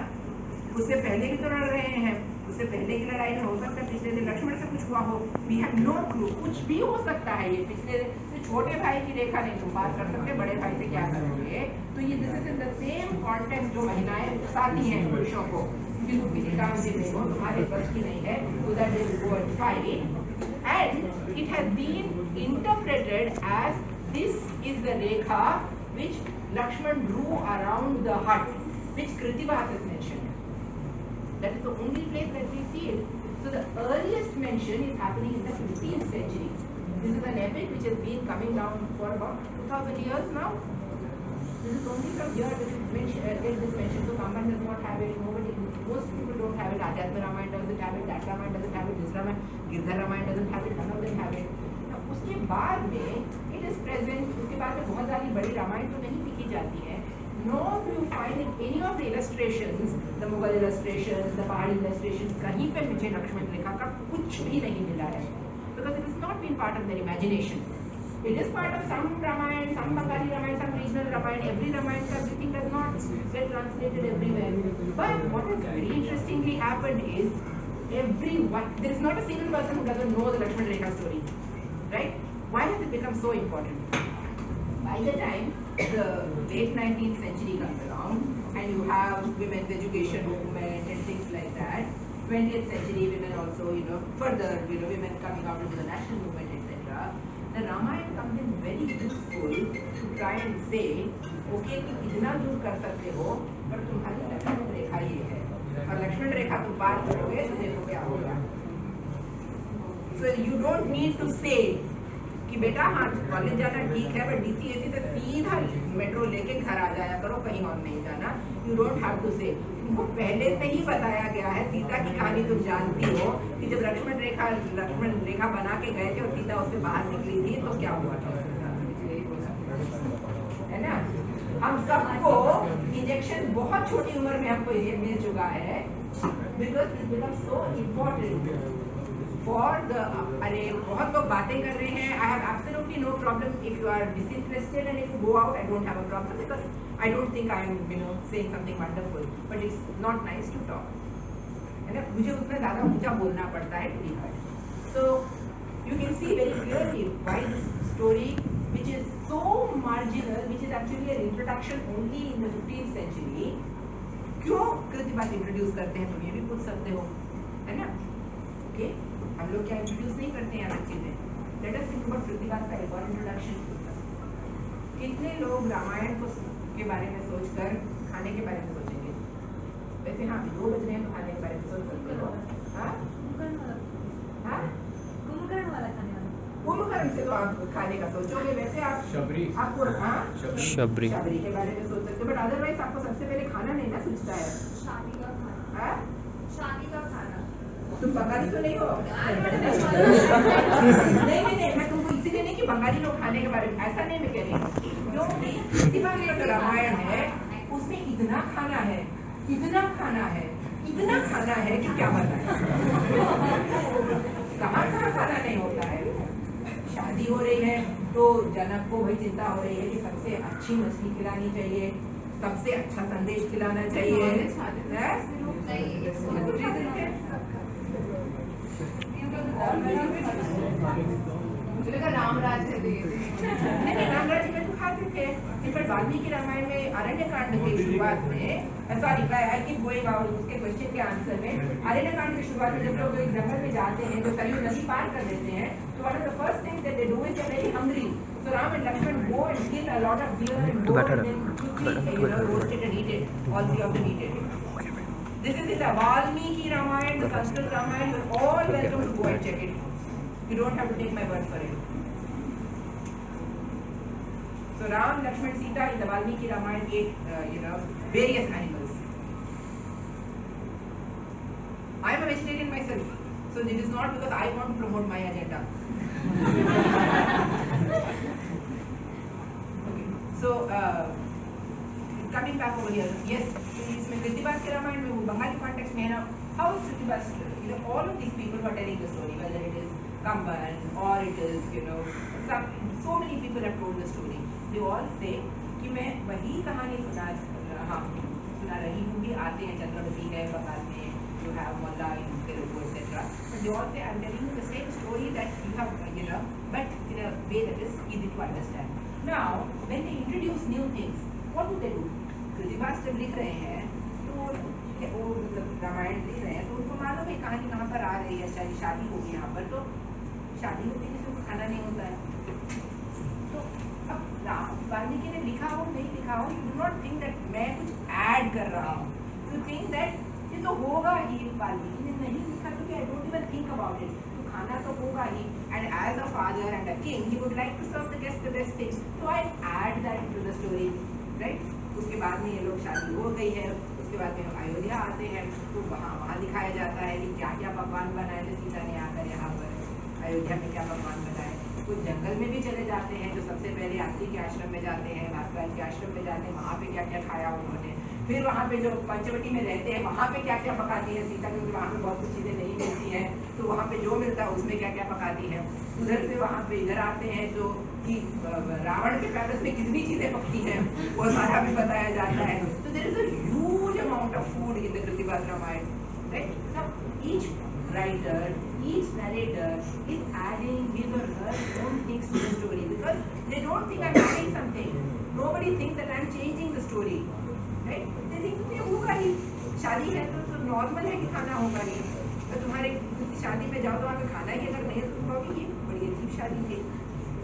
उससे पहले भी तो लड़ रहे हैं, उससे पहले की लड़ाई में हो सकता है पिछले दिन लक्ष्मण से कुछ हुआ हो. We have no clue, कुछ भी हो सकता है. ये पिछले तो छोटे भाई की रेखा नहीं तुम बात कर सकते, बड़े भाई से क्या करोगे. तो ये this is in the same context जो महिलाएं उकसाती हैं पुरुषों को कि तुम किसी काम से नहीं हो, तुम्हारे बस की नहीं है, so that they will go and fight. And it has been interpreted as this is the rekha which Lakshman drew around the hut, which Kritibhat is mentioned. That is the only place that we see it. So the earliest mention is happening in the 15th century. This is an epic which has been coming down for about 2000 years now. This is only from here that is mentioned. So Kamban does not have it. Most people don't have it. Adhyatma Ramayana doesn't have it. That Ramayana doesn't have it. This Ramayana, Girdhar Ramayana doesn't have it. None of them have it. Now उसके बाद में it is present. उसके बाद में बहुत सारी बड़ी रामायण तो नहीं लिखी जाती है. Nor do you find in any of the illustrations, the Mughal illustrations, the Pahari illustrations, कहीं पे मुझे लक्ष्मण रेखा का कुछ भी नहीं मिला है, because it has not been part of their imagination. It is part of some Ramayana, some Bengali Ramayana, some regional Ramayana. Every Ramayana, everything does not get translated everywhere. But what has very interestingly happened is everyone, there is not a single person who doesn't know the Lakshman Rekha story, right? Why has it become so important? By the time the late 19th century comes along and you have women's education movement and things like that, 20th century women also, further, women coming out into the national movement, etc. The Ramayana comes in very useful to try and say, okay, तुम इतना दूर कर सकते हो, पर तुम्हारी लक्ष्मण रेखा ये है, और लक्ष्मण रेखा तुम पार करोगे तो देखो क्या होगा. So you don't need to say कि बेटा हाँ कॉलेज जाना ठीक है, बट DCAC से सीधा मेट्रो लेके घर आ जाया करो, कहीं और नहीं जाना. यू डोंट हैव टू से. तुमको पहले से ही बताया गया है. सीता की कहानी तुम जानती हो कि जब लक्ष्मण रेखा बना के गए थे और सीता उससे बाहर निकली थी तो क्या हुआ था, है ना. हम सबको इंजेक्शन बहुत छोटी उम्र में हमको ये मिल चुका है, because it become so important for the अरे बहुत लोग बातें कर रहे हैं. I have absolutely no problem if you are disinterested and if you go out. I don't have a problem because I don't think I am saying something wonderful, but it's not nice to talk, है ना. मुझे उतना ज़्यादा ऊंचा बोलना पड़ता है to be heard. So you can see very clearly why this story, which is so marginal, which is actually an introduction only in the 15th century, क्यों कृतिबात इंट्रोड्यूस करते हैं, तुम ये भी पूछ सकते हो, है ना. Okay? हम लोग क्या इंट्रोड्यूस नहीं करते हैं अलग चीजें. लेट अस थिंक अबाउट प्रतिवाद का एक और इंट्रोडक्शन. कितने लोग रामायण को के बारे में सोचकर खाने के बारे में सोचेंगे? वैसे हाँ 2 बज रहे हैं तो खाने के बारे में सोच सकते हो. कुंभकर्ण से तो आप खाने का सोचोगे. वैसे आप आपको शबरी के बारे में सोच सकते हो, बट अदरवाइज आपको सबसे पहले खाना नहीं ना सोचता है. शादी का खाना. तुम बंगाली तो नहीं हो? नहीं, मैं तुमको इसीलिए नहीं कि बंगाली लोग खाने के बारे में, ऐसा नहीं मैं कह रही हूँ, क्योंकि जो रामायण है उसमें इतना खाना है इतना खाना है कि क्या बताएं। कहाँ कहाँ खाना नहीं होता है। शादी हो रही है तो जनक को वही चिंता हो रही है कि सबसे अच्छी मछली खिलानी चाहिए, सबसे अच्छा संदेश खिलाना चाहिए। मुझे लगा रामराज है नहीं, रामराज में तो खाते थे, पर वाल्मीकि रामायण में अरण्य कांड की शुरुआत में, sorry I keep going out उसके क्वेश्चन के आंसर में, अरण्य कांड की शुरुआत में जब लोग एक जंगल में जाते हैं तो सरयू नदी पार कर देते हैं, तो one of the first things that they do is they are very hungry, so Ram and Lakshman go and kill a lot of deer and goat and then quickly roast it and eat it. All three of them eat it. This is in the Valmiki Ramayana, the Sanskrit Ramayana. You're all welcome to go and check it. You don't have to take my word for it. So Ram, Lakshman, Sita in the Valmiki Ramayana ate various animals. I am a vegetarian myself, so it is not because I want to promote my agenda. Okay, so coming back over here, yes, इसमें कृतिवास के रामायण में वो Bengali context में है ना, how is Krittivas, all of these people who are telling the story, whether it is Kamban or it is so many people have told the story, they all say कि मैं वही कहानी सुना रही हूँ कि आते हैं चंद्रवती है बंगाल में, you have Malla in Telugu etc. But they all say I'm telling you the same story that you have but in a way that is easy to understand. Now when they introduce new things, what do? Krittivas जब लिख रहे हैं तो वो रामायण लिख रहे हैं तो उनको मालूम है कहानी कहाँ पर आ रही है, शादी होगी यहाँ पर, तो शादी होती है जिसमें खाना नहीं होता है, तो अब वाल्मीकि ने लिखा हो नहीं लिखा हो, you do not think that मैं कुछ ऐड कर रहा हूँ, यू थिंक दैट ये तो होगा ही, वाल्मीकि ने नहीं लिखा तो I don't even think about it, तो खाना तो होगा ही, and as a father and a king he would like to serve the guest the best things, so I add that to the story, right. उसके बाद में ये लोग शादी हो गई है, उसके बाद में अयोध्या आते हैं तो वहाँ दिखाया जाता है कि क्या क्या पकवान बनाए थे सीता ने आकर यहाँ पर अयोध्या में, क्या पकवान बनाए, कुछ जंगल में भी चले जाते हैं, जो सबसे पहले आरती के आश्रम में जाते हैं, भास्कर के आश्रम में जाते हैं, वहाँ पे क्या क्या खाया उन्होंने, फिर वहाँ पे जो पंचवटी में रहते हैं वहाँ पे क्या क्या पकाती है सीता, क्योंकि वहाँ पे बहुत कुछ चीज़ें नहीं मिलती हैं, तो वहाँ पे जो मिलता है उसमें क्या क्या पकाती है, उधर से वहाँ पे इधर आते हैं तो कि रावण के पैलेस में कितनी चीजें पकती हैं वो सारा भी बताया जाता है, तो there is a huge amount of food in the Krittivas Ramayana, right. Now each writer, each narrator is adding his or her own things to the story because they don't think I'm adding something, nobody thinks that I'm changing the story, right, they think कि होगा ही, शादी है तो normal है कि खाना होगा ही, तो तुम्हारे शादी में जाओ तो वहाँ पे खाना ही अगर नहीं है तो तुम कहोगे ये बड़ी अजीब शादी थी,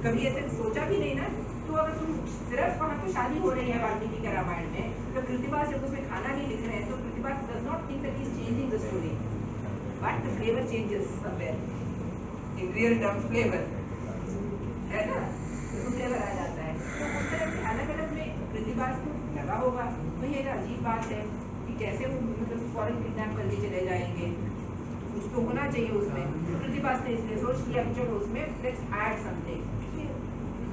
कभी ऐसे सोचा भी नहीं ना, तो अगर तुम सिर्फ वहाँ पे शादी हो रही है वाल्मीकि के रामायण में, तो कृतिवास जब उसमें खाना नहीं लिख रहे हैं तो Krittivas does not think that he is changing the story, but the flavour changes somewhere, in real terms flavour है ना, तो फ्लेवर आ जाता है, तो उस तरह से अलग अलग में कृतिवास को लगा होगा तो ये अजीब बात है कि कैसे वो मतलब फॉरेन किडनैप करके चले जाएंगे, कुछ तो होना चाहिए उसमें, तो कृतिवास ने इसलिए सोच लिया कि चलो उसमें लेट्स ऐड समथिंग,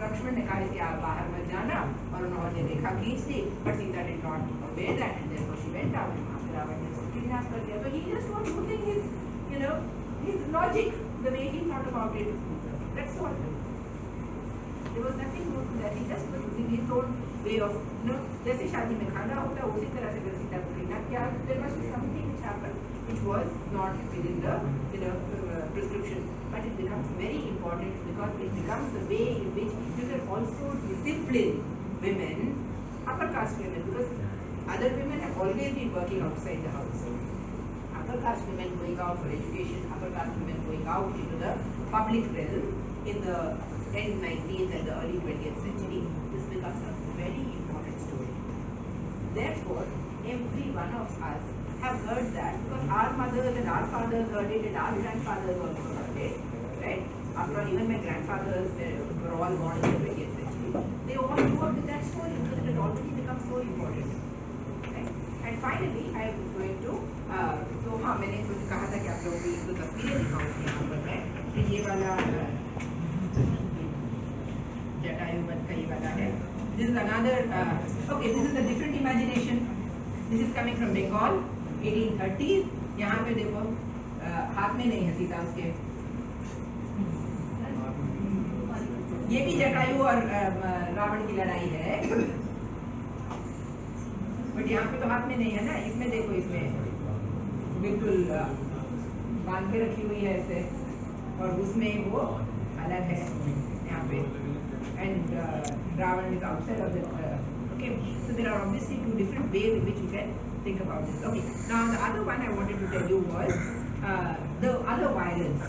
लक्ष्मण ने कहा कि आप बाहर मत जाना, और उन्होंने देखा खींच ली, but Sita did not obey that and therefore she went out, and Ravan ने उसको किडनैप कर दिया, so he just was using his his logic, the way he thought about it, that's all, there was nothing more to that, he just was using his own way of जैसे शादी में खाना होता है उसी तरह से अगर सीता को किडनैप किया, there must be something which happened which was not within the prescription, but it becomes very important because it becomes the way in which you can also discipline women, upper caste women, because other women have always been working outside the house, upper caste women going out for education, upper caste women going out into the public realm in the end 19th and the early 20th century, this becomes a very important story. Therefore, every one of us have heard that because our mothers and our fathers heard it and our grandfathers also heard it, right? After all, even my grandfathers were all born in the 20th century. They all grew up with that story because it had already become so important, right? And finally, I am going to तो हाँ मैंने कुछ कहा था कि आप लोगों को एक दो तस्वीरें दिखाऊंगी यहाँ पर मैं, तो ये वाला जटायुवत का ये वाला है. This is another. Okay, this is a different imagination. This is coming from Bengal. 1830s। यहाँ पे देखो हाथ में नहीं है सीता उसके। ये भी जटायु और रावण की लड़ाई है, बट यहाँ पे तो हाथ में नहीं है ना। इसमें देखो, इसमें बिल्कुल बांध के रखी हुई है ऐसे, और उसमें वो अलग है यहाँ पे, and Ravana is outside of the okay. So there are obviously two different ways in which you can think about this. Okay, now the other one I wanted to tell you was the other violence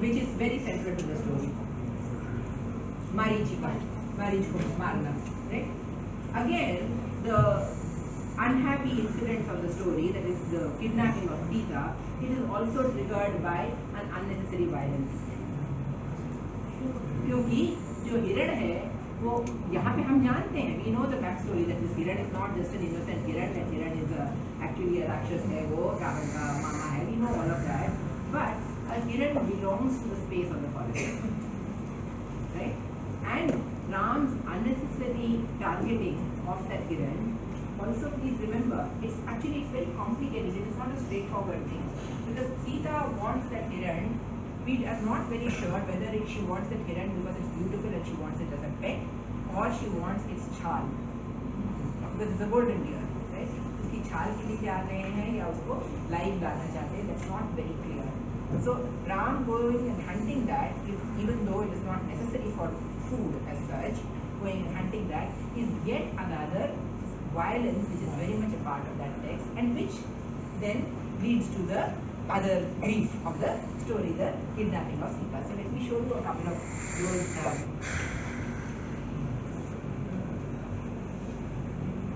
which is very central to the story. Marichika marna, right? Again, the unhappy incidents of the story, that is the kidnapping of Sita, it is also triggered by an unnecessary violence. क्योंकि जो हिरण है वो यहाँ पे हम जानते हैं, we know the back story that this हिरण is not just an innocent हिरण, that हिरण is actually a राक्षस है, वो रावण का मामा है, we know all of that, but a हिरण belongs to the space of the forest, right? And Ram's unnecessary targeting of that hiran, also please remember, it's very complicated. It is not a straightforward thing, because Sita wants that hiran. We are not very sure whether she wants that hiran because it's beautiful and she wants it as a pet, or she wants its chal, because it's a golden deer, right? उसकी छाल के लिए जा रहे हैं या उसको live लाना चाहते हैं, that's not very clear. So Ram going and hunting that, even though it is not necessary for food as such, going and hunting that is yet another violence which is very much a part of that text, and which then leads to the other grief of the story, the kidnapping of Sita. So let me show you a couple of those.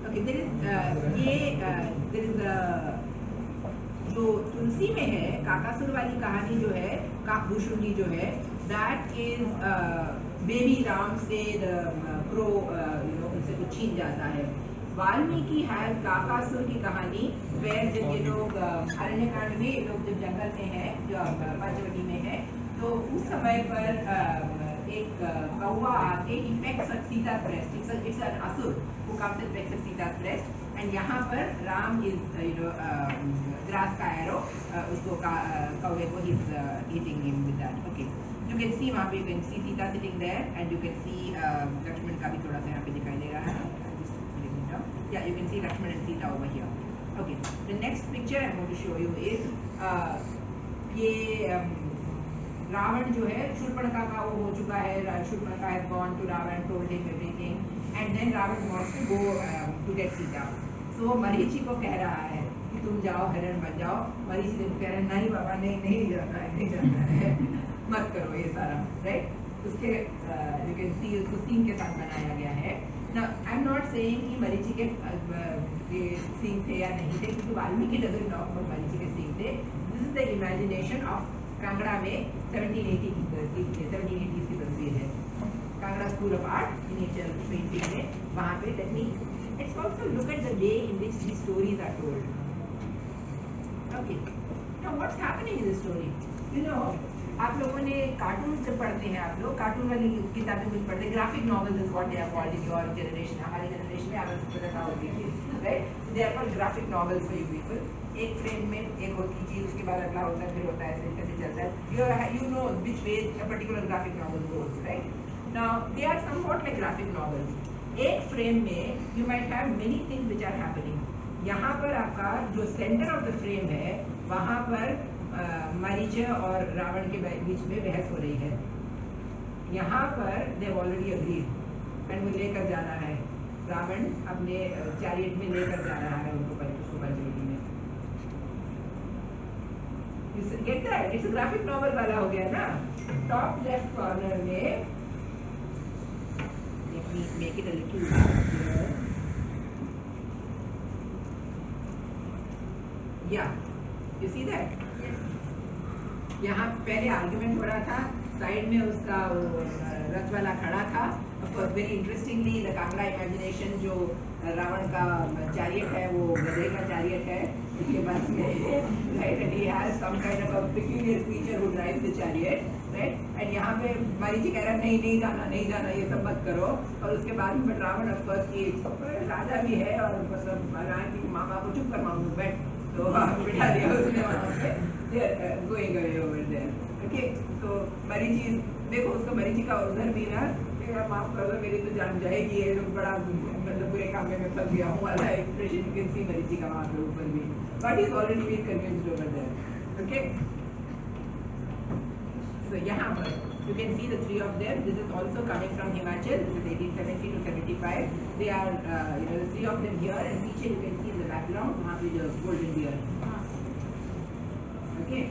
Okay, there is जो तुलसी में है काकासुर वाली कहानी जो है, काकभूषुंडी जो है, that is baby Ram से क्रो उनसे कुछ छीन जाता है। वाल्मीकि है काकासुर की कहानी, where जब ये लोग अरण्यकांड में, ये लोग जब जंगल में है, जो पंचवटी में है, तो उस समय पर एक कौवा आके effects Sita breast, it's an असुर who comes and pecks Sita's breast, and यहाँ पर राम is grass का arrow, उसको कौवे को he's hitting him with that. Okay, you can see वहाँ पे you can see Sita sitting there, and you can see Lakshman का भी थोड़ा सा यहाँ पे दिखाई दे रहा है. Yeah, you can see Lakshman and Sita over here. Okay, the next picture I'm going to show you is ये रावण जो है, शूर्पणखा का वो हो चुका है, Shurpanakha has gone to Ravan, told him everything, and then Ravan wants to go to get Sita. So Marichi को कह रहा है कि तुम जाओ हिरण बन जाओ। मरीचि को कह रहा है नहीं बाबा, नहीं जाना है, नहीं जाना है, मत करो ये सारा, right? उसके you can see उसको सींग के साथ बनाया गया है। Now I'm not saying कि मरीचि के सींग थे या नहीं थे, क्योंकि Valmiki doesn't talk about Marichi के सींग थे। This is the imagination of Kangra में 1780s की तस्वीर है, Kangra school of art miniature painting में, वहाँ पे technique. Let's also look at the way in which these stories are told. Okay, now what's happening in the story? You know, आप लोगों ने कार्टून से पढ़ते हैं, आप लोग कार्टून वाली किताबें कुछ पढ़ते हैं, graphic novels is what they are called in your generation. हमारी जनरेशन में आप पता था होगी, right? They are called graphic novels for you people. एक फ्रेम में एक होती चीज, उसके बाद अगला होता है, फिर होता है, ऐसे चलता है। You know which way a particular graphic novel goes, right? Now they are somewhat like graphic novels. एक फ्रेम में you might have many things which are happening. यहाँ पर आपका जो सेंटर ऑफ द फ्रेम है, वहाँ पर मरीच और रावण के बीच में बहस हो रही है। यहाँ पर they have already agreed, and वो लेकर जाना है, रावण अपने चैरियट में लेकर जा रहा है उनको पंचवटी में। You get that? It's a graphic novel वाला हो गया ना। टॉप लेफ्ट कॉर्नर में, let me make it a little larger. Yeah, you see that? यहाँ पहले आर्ग्यूमेंट हो रहा था, साइड में उसका रथ वाला खड़ा था, Of course, very interestingly, the Kangra imagination जो रावण का chariot है वो गधे का chariot है इसके पास में right, and he has some kind of a peculiar creature who drives the chariot, right, and यहाँ पे मरीचि कह रहा है नहीं जाना ये सब मत करो, और उसके बाद में रावण of course की राजा भी है और मतलब राम की मामा को चुप करवाऊँ बैठ तो बिठा दिया उसने वहाँ पे, they are going away over there, okay, so Marichi देखो उसको मरीचि का उधर भी ना माफ कर दो मेरी तो जान जाएगी ये लोग बड़ा मतलब बुरे काम में फंस गया हूँ वाला expression you can see Marichi का वहाँ पे ऊपर भी, but is already been convinced over there, okay, so यहाँ पर you can see the three of them. This is also coming from Himachal. This is 1870 to 75. They are the three of them here, and picture you can see in the background वहाँ पे the golden deer. Okay.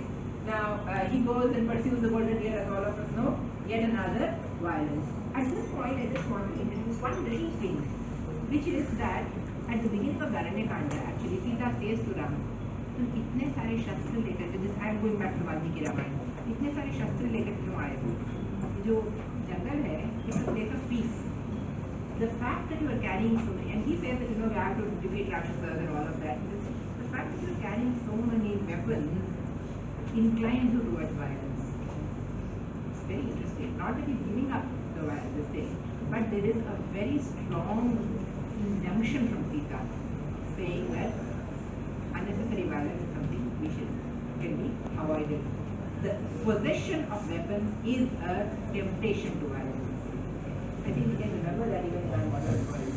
Now he goes and pursues the golden deer, as all of us know. Yet another violence. At this point, I just want to introduce one little thing, which is that at the beginning of Dharohar'22, actually Sita says to Ram, तुम इतने सारे शस्त्र लेकर के जिस I'm going back to Valmiki Ramayan, इतने सारे शस्त्र लेकर क्यों आए हो? जो जंगल है, it's a place of peace. The fact that you are carrying so many, and he says that we have to defeat Rakshasas and all of that. The fact that you are carrying so many weapons inclines you towards violence. It's very interesting. Not that he's giving up this thing, but there is a very strong injunction from Sita saying that unnecessary violence is something can be avoided. The possession of weapons is a temptation to violence. I think we can remember that even in our modern world.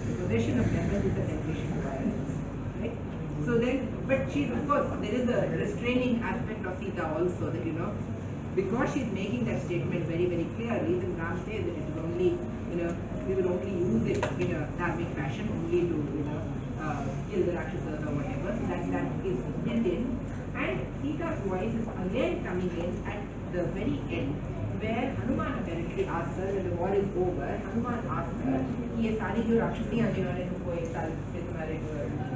The possession of weapons is a temptation to violence. Right? So then, but she, of course, there is a restraining aspect of Sita also that, because she's making that statement very, very clearly, then Ram says that it is only, we will only use it in a dharmic fashion, only to, kill the Rakshasas or whatever. So that is built in. And Sita's voice is again coming in at the very end, where Hanuman apparently asks her when the war is over. Hanuman asks her, ये सारी जो राक्षसियाँ जिन्होंने तुमको एक साल से तुम्हारे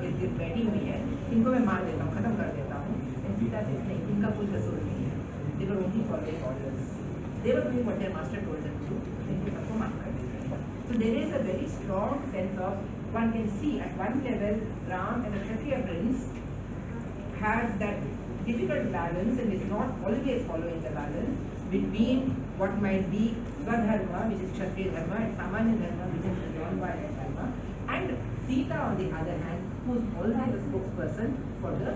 इर्द बैठी हुई है, इनको मैं मार देता हूँ, खत्म कर देता हूँ. And Sita says नहीं, इनका कोई कसूर नहीं है. They were only following orders. They were doing what their master told them to do. इनको सबको माफ कर देते. So there is a very strong sense of, one can see at one level Ram as a Kshatriya prince has that difficult balance and is not always following the balance between what might be Swadharma, which is Kshatriya Dharma, and Samanya Dharma, which is the non-violent Dharma, and Sita on the other hand, who is always a spokesperson for the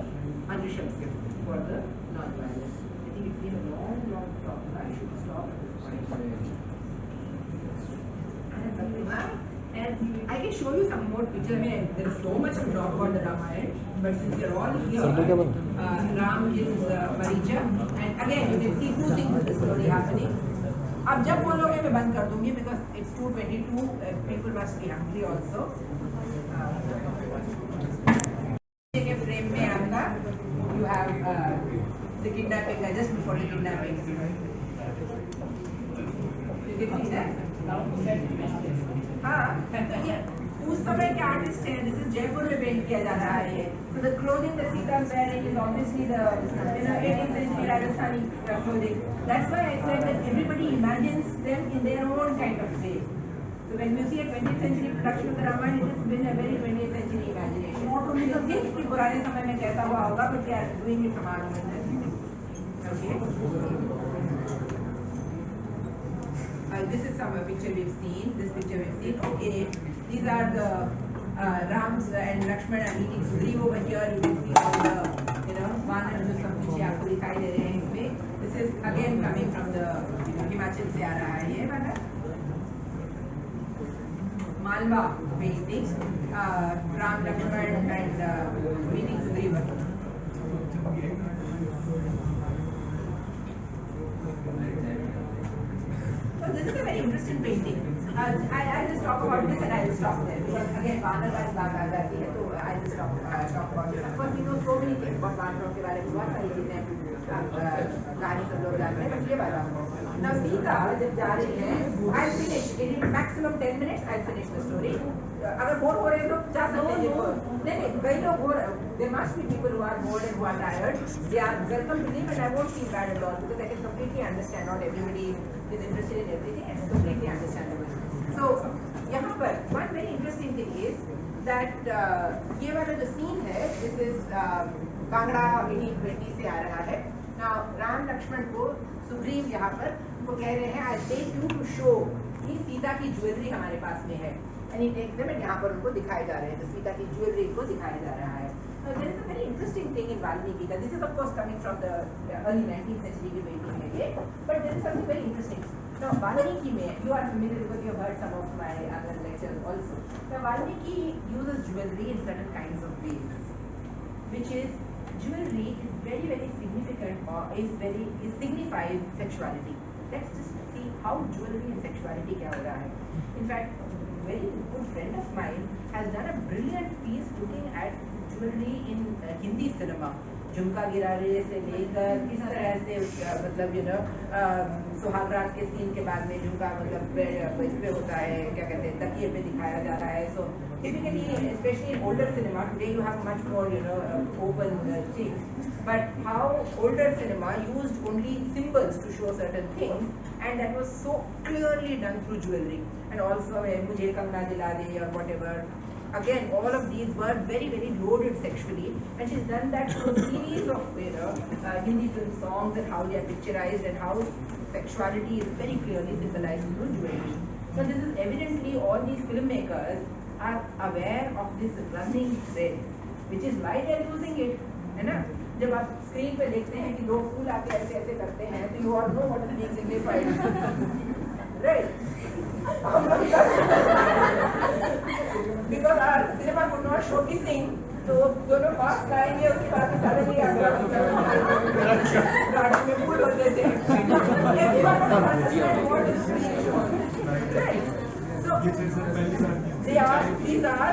Anushamsya, for the non-violence. I think it's been a long talk. I should stop at this point. And I can show you some more pictures. I mean, there is so much to talk about the Ramayana, but since we are all here, Ram is Maricha, and again you can see two things in the story happening. अब जब बोलोगे मैं बंद कर दूंगी because it's 2:22. People must be hungry also. के frame में आपका you have the kidnapping just before the kidnapping. You can see that. हाँ, उस समय के आर्टिस्ट हैं. This is जयपुर में पेंट किया जा रहा है ये. So the clothing that Sita is wearing is obviously the 18th century Rajasthani clothing. That's why I said that everybody imagines them in their own kind of way. So when you see a 20th century production of the Ramayana, it has been a very 20th century imagination. You think कि पुराने समय में कैसा हुआ होगा, but they are doing it from our own understanding. Okay. This is some picture we've seen. This picture we've seen. Okay, these are the Rams and Lakshman are meeting Sugriva over here. You can see all the वानर जो सब पीछे आपको दिखाई दे रहे हैं इसमें. This is again coming from the Himachal से आ रहा है ये वाला Malwa painting. Ram, Lakshman and meeting Sugriva. So this is a very interesting painting. I'll just talk about this and I'll stop there because again वानर का बात आ जाती है तो I'll just talk about this. Of course we know so many things about वानरों के बारे में बहुत सारी चीजें कहानी सब लोग जानते हैं बट ये वाला now सीता जब जा रही है I'll finish in maximum 10 minutes I'll finish the story. अगर बोर हो रहे हैं तो जा सकते हैं नहीं कई लोग bore there must be people who are bored and who are tired. They are welcome to leave and I won't feel bad at all because I can completely understand not everybody is interested in everything and it's completely understandable. So यहाँ पर one very interesting thing is that ये वाला जो scene है, this is Kangra 1820 से आ रहा है. Now Ram Lakshman को सुग्रीव यहाँ पर वो कह रहे हैं I take you to show कि सीता की ज्वेलरी हमारे पास में है. And he takes them and यहाँ पर उनको दिखाए जा रहे हैं, तो सीता की ज्वेलरी को दिखाया जा रहा है. Now there is a very interesting thing in Valmiki. This is of course coming from the early 19th century की painting है ये, but there is something very interesting. Now Valmiki में, you are familiar because you have heard some of my other lectures also. Now Valmiki uses jewelry in certain kinds of ways, which is jewelry is very significant or is signifies sexuality. Let's just see how jewelry and sexuality क्या हो रहा है. In fact, a very good friend of mine has done a brilliant piece looking at jewelry in Hindi cinema. झुमका गिरारे से लेकर किस तरह से मतलब सुहाग रात के सीन के बाद में झुमका मतलब इस पे होता है, क्या कहते हैं, तकिए पे दिखाया जा रहा है. So typically, especially in older cinema, today you have much more open things. But how older cinema used only symbols to show certain things, and that was so clearly done through jewelry. And also mujhe Kangana दिला दे or whatever. Again, all of these were very loaded sexually, and she's done that through a series of Hindi film songs and how they are picturized and how sexuality is very clearly symbolized through jewelry. So this is evidently all these filmmakers are aware of this running thread, which is why they are using it, है ना? जब आप screen पे देखते हैं कि लोग फूल आके ऐसे ऐसे करते हैं, तो you all know what is being signified, right? Because our cinema could not show kissing, तो दोनों पास लाएंगे, उसके बाद सडनली गार्डन में फूल होते थे. So these are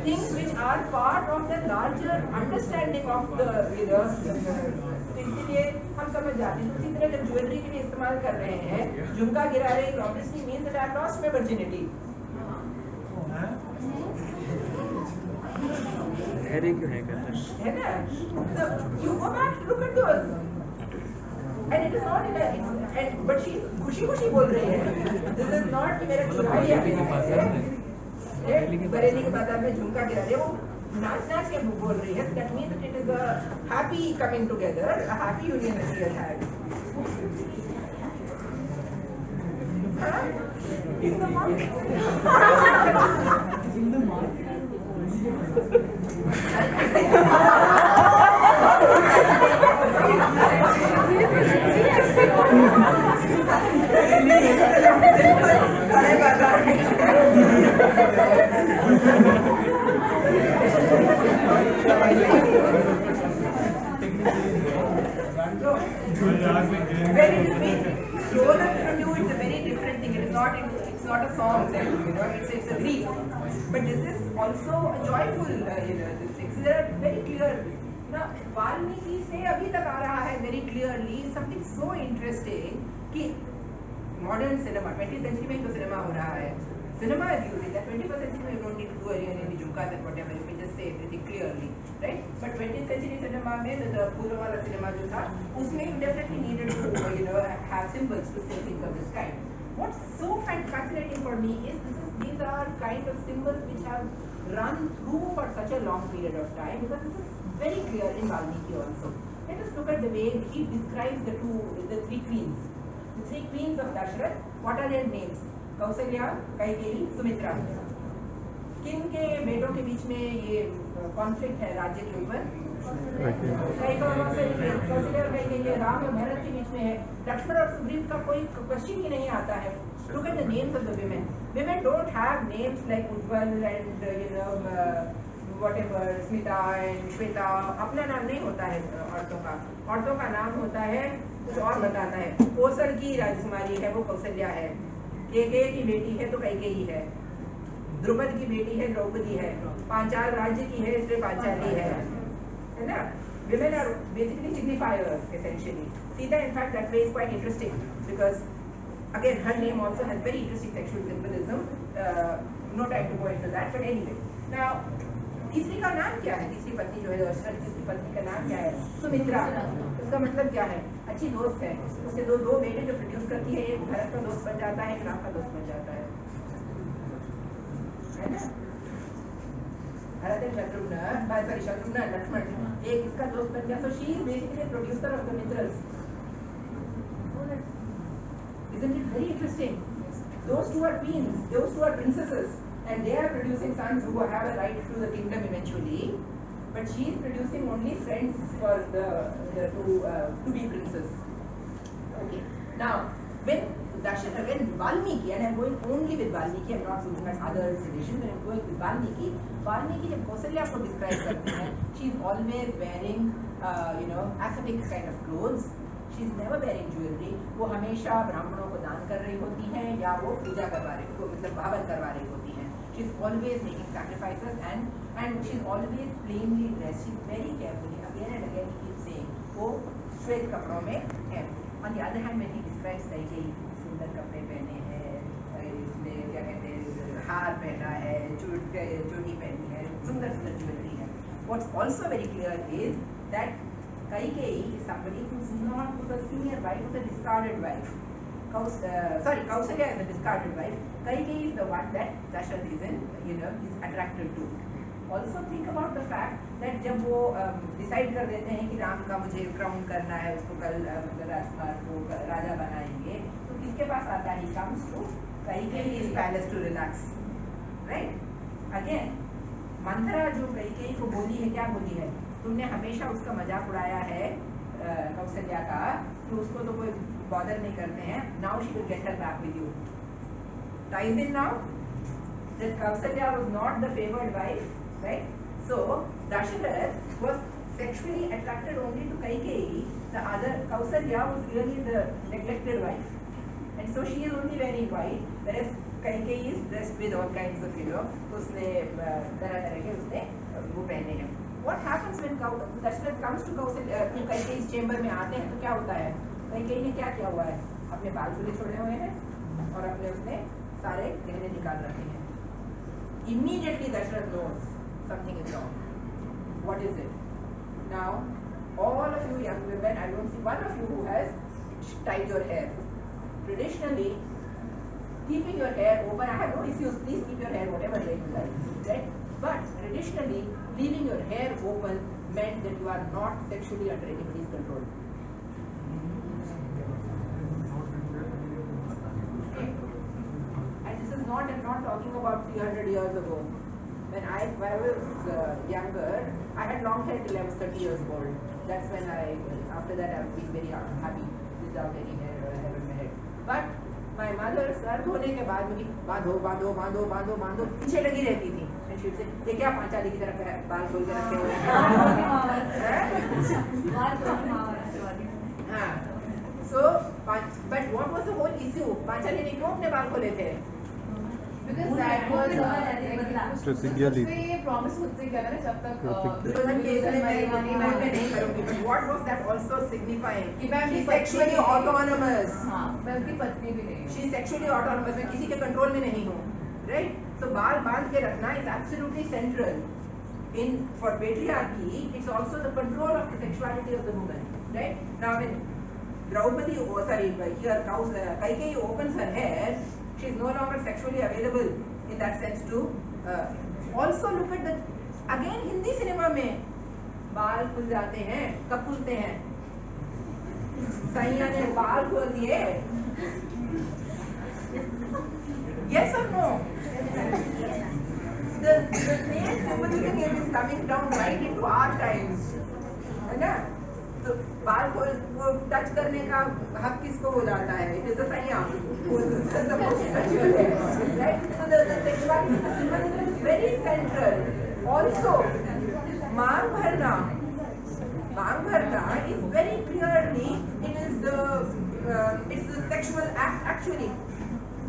things which are part of the larger understanding of the इसलिए हम समझ जाते हैं. उसी तरह जब ज्वेलरी के लिए इस्तेमाल कर रहे हैं, झुमका गिरा रहे हैं, obviously means that I have lost my virginity. है ना? So you go back to look at those, and it is not in a, but she खुशी बोल रही है. This is not कि मेरा चुरा लिया गया है. बरेली के बाजार में झुमका गिरा रहे, वो नाच के बोल रही है. That means that it is a happy coming together, a happy union that we have had. In the market. In the market. It's a very different thing. It's not a song that it's a grief. But this is also a joyful things. They are very clear. Now Valmiki से अभी तक आ रहा है very clearly something so interesting कि modern cinema 20th century में तो cinema हो रहा है. Cinema is using that. 21st century में you don't need to do any jhumkas and whatever. You can just say everything clearly, right? But 20th century cinema में the फूलों वाला cinema जो था, उसमें you definitely needed to have symbols to say things of this kind. What's so fascinating for me is these are kind of symbols which have run through for such a long period of time, because this is very clear in Valmiki also. Let us look at the way he describes the three queens. The three queens of Dasharath. What are their names? Kaushalya, Kaikeyi, Sumitra. किन के बेटों के बीच में ये conflict है राज्य के ऊपर? कौशल्या और कैकेयी, राम और भरत के बीच में है. लक्ष्मण और सुग्रीव का कोई क्वेश्चन ही नहीं आता है. Look at the names of the women. Women don't have names like Ujjwal and whatever, Smita and Shweta. अपना नाम नहीं होता है औरतों का. औरतों का नाम होता है कुछ और बताता है. कोसल की राजकुमारी है, वो कौशल्या है. केकय की बेटी है तो कैकेयी है. द्रुपद की बेटी है द्रौपदी है. पांचाल राज्य की है इसलिए पांचाली है ना? Women are basically signifiers essentially. Sita, in fact, that way is quite interesting because again her name also has very interesting sexual symbolism. No time to go into that, but anyway. Now, तीसरी का नाम क्या है? तीसरी पत्नी जो है दशरथ की तीसरी पत्नी का नाम क्या है? सुमित्रा. उसका मतलब क्या है? अच्छी दोस्त है. उसके दो बेटे जो प्रोड्यूस करती है, एक भरत का दोस्त बन जाता है, एक राम का दोस्त बन जाता है. है ना? Bharat and Shatrugna and Lakshman, एक इसका दोस्त बन गया. So she is basically a producer of the Mitras. Isn't it very interesting? Those two are queens, those two are princesses, and they are producing sons who have a right to the kingdom eventually. But she is producing only friends for the to be princes. Okay. Now, when Valmiki, and I am going only with Valmiki, I am not looking at other traditions, I am going with Valmiki. Valmiki जब कौशल्या को describe करते हैं, she is always wearing ascetic kind of clothes. She is never wearing jewelry. वो हमेशा ब्राह्मणों को दान कर रही होती हैं या वो पूजा करवा रही को मतलब हवन करवा रही होती हैं. She is always making sacrifices and she is always plainly dressed. She is very carefully. Again and again he keeps saying वो श्वेत कपड़ों में है. On the other hand, when he describes कई सुंदर कपड़े पहने हैं, इसने क्या कहते हैं हार पहना है, चोटी पहनी है, सुंदर ज्वेलरी है. What's also very clear is that Kaikeyi is somebody who's a senior wife, who's a discarded wife. Kausalya is a discarded wife. Kaikeyi is the one that Dasharatha is attracted to. Also think about the fact that जब वो decide कर देते हैं कि राम का मुझे crown करना है, उसको कल राजकुमार को राजा बनाएंगे, तो किसके पास आता है? He comes to Kaikeyi's palace to relax, right? Again, Manthara जो कैकेयी को बोली है, क्या बोली है? तुमने हमेशा उसका मजाक उड़ाया है कौशल्या का कि उसको तो कोई बॉदर नहीं करते हैं. Now she will get her back with you. Ties in now that Kausalya was not the favored wife, right? So Dasharatha was sexually attracted only to Kaikeyi. The other Kausalya was really the neglected wife, and so she is only wearing white, whereas Kaikeyi is dressed with all kinds of उसने तरह के उसने वो पहने हैं. What happens when Dasharatha comes to Kaikeyi's chamber में आते हैं तो क्या होता है? Kaikeyi ने क्या किया हुआ है? अपने बाल खुले छोड़े हुए हैं और अपने उसने सारे गहने निकाल रखे हैं. Immediately Dasharatha knows something is wrong. What is it? Now, all of you young women, I don't see one of you who has tied your hair. Traditionally, keeping your hair open, I have no issues, please keep your hair whatever way you like, right? But traditionally, leaving your hair open meant that you are not sexually under anybody's control. Okay? And this is not, I'm not talking about 300 years ago. When I was younger, I had long hair till I was 30 years old. That's when after that I've been very happy without any hair on my head. But my mother sir धोने के बाद मुझे बांधो पीछे लगी रहती थी. And she would say, ये क्या पांचाली की तरफ बाल खोल के रखे हुए हैं? So, but what was the whole issue? Panchali ने क्यों अपने बाल खोले थे? Because that was promise खुद से किया था ना जब तक But what was that also signifying? कि मैं She's sexually autonomous. हाँ, मैं उसकी पत्नी भी नहीं हूँ. She's sexually autonomous. मैं किसी के कंट्रोल में नहीं हूँ, right? So बाल बांध के रखना is absolutely central. For patriarchy, it's also the control of the sexuality of the woman, right? Now when Kaikeyi opens her hair, she is no longer sexually available in that sense to. Also look at the again Hindi cinema में बाल खुल जाते हैं, कब खुलते हैं? सैया ने बाल खोल दिए. Yes or no? The same symbolism is coming down right into our times, है ना? तो बाल को टच करने का हक किसको हो जाता है? It is the सैया who is supposed to touch your hair, right? So the sexuality, the symbolism is very central. Also, मांग भरना is very clearly it's the sexual act actually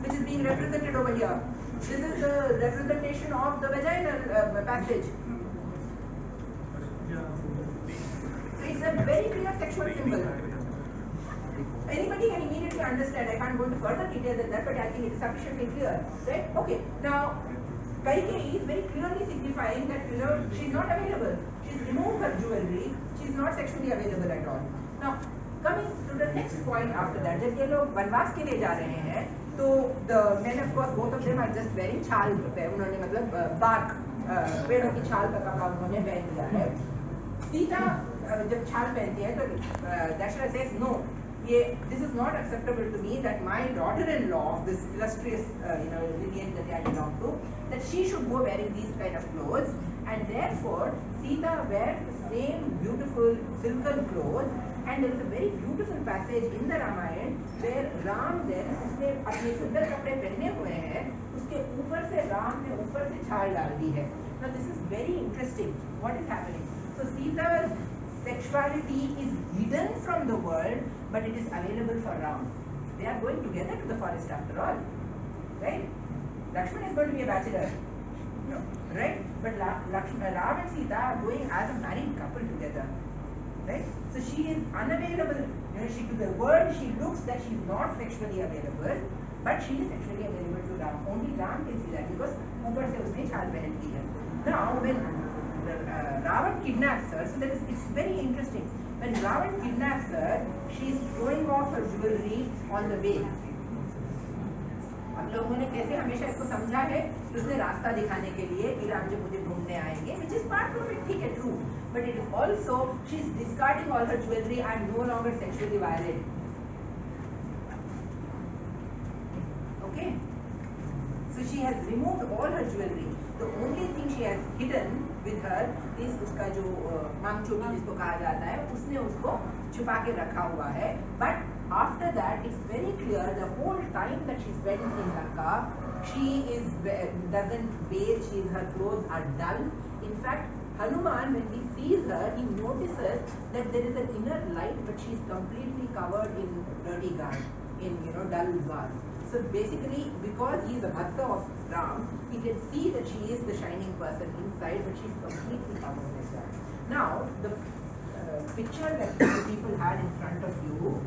which is being represented over here. This is the representation of the vaginal passage. So it's a very clear sexual symbol. Anybody can immediately understand. I can't go into further details than that, but I think it's sufficiently clear, right? Okay. Now, Kaikeyi is very clearly signifying that she's not available. She's removed her jewelry. She's not sexually available at all. Now, coming to the next point after that, जब ये लोग वनवास के लिए जा रहे हैं, So the men, of course, both of them are just wearing छाल, उन्होंने मतलब bark, पेड़ों की छाल का कपड़ा उन्होंने पहन लिया है. सीता जब छाल पहनती है तो Dashrath says no, this is not acceptable to me that my daughter-in-law of this illustrious lineage that I belong to, that she should go wearing these kind of clothes, and therefore Sita wears the same beautiful silken clothes. And there is a very beautiful passage in the Ramayana where Ram then उसने अपने सुंदर कपड़े पहने हुए हैं, उसके ऊपर से राम ने ऊपर से छाल डाल दी है. Now this is very interesting. What is happening? So Sita's sexuality is hidden from the world, but it is available for Ram. They are going together to the forest after all, right? Lakshman is going to be a bachelor, no, right? But Ram and Sita are going as a married couple together. Right? So she is unavailable. To the world she looks that she is not sexually available, but she is sexually available to Ram. Only Ram can see that because ऊपर से उसने छाल पहन ली है. Now when Ravan kidnaps her, so it's very interesting. When Ravan kidnaps her, she is throwing off her jewelry on the way. अब लोगों ने कैसे हमेशा इसको समझा है कि उसने रास्ता दिखाने के लिए कि राम जी मुझे ढूंढने आएंगे, which is part of it, ठीक है, true, but it is also she is discarding all her jewelry. I am no longer sexually violent. Okay, so she has removed all her jewelry. The only thing she has hidden with her is उसका जो मांगचोटी जिसको कहा जाता है, उसने उसको छुपा के रखा हुआ है. But after that, it's very clear the whole time that she spent in Lanka, she doesn't bathe. Her clothes are dull. In fact, Hanuman, when he sees her, he notices that there is an inner light, but she is completely covered in dirty garb, in dull vase. So basically, because he is a bhakta of Ram, he can see that she is the shining person inside, but she is completely covered like that. Now, the picture that the people had in front of you.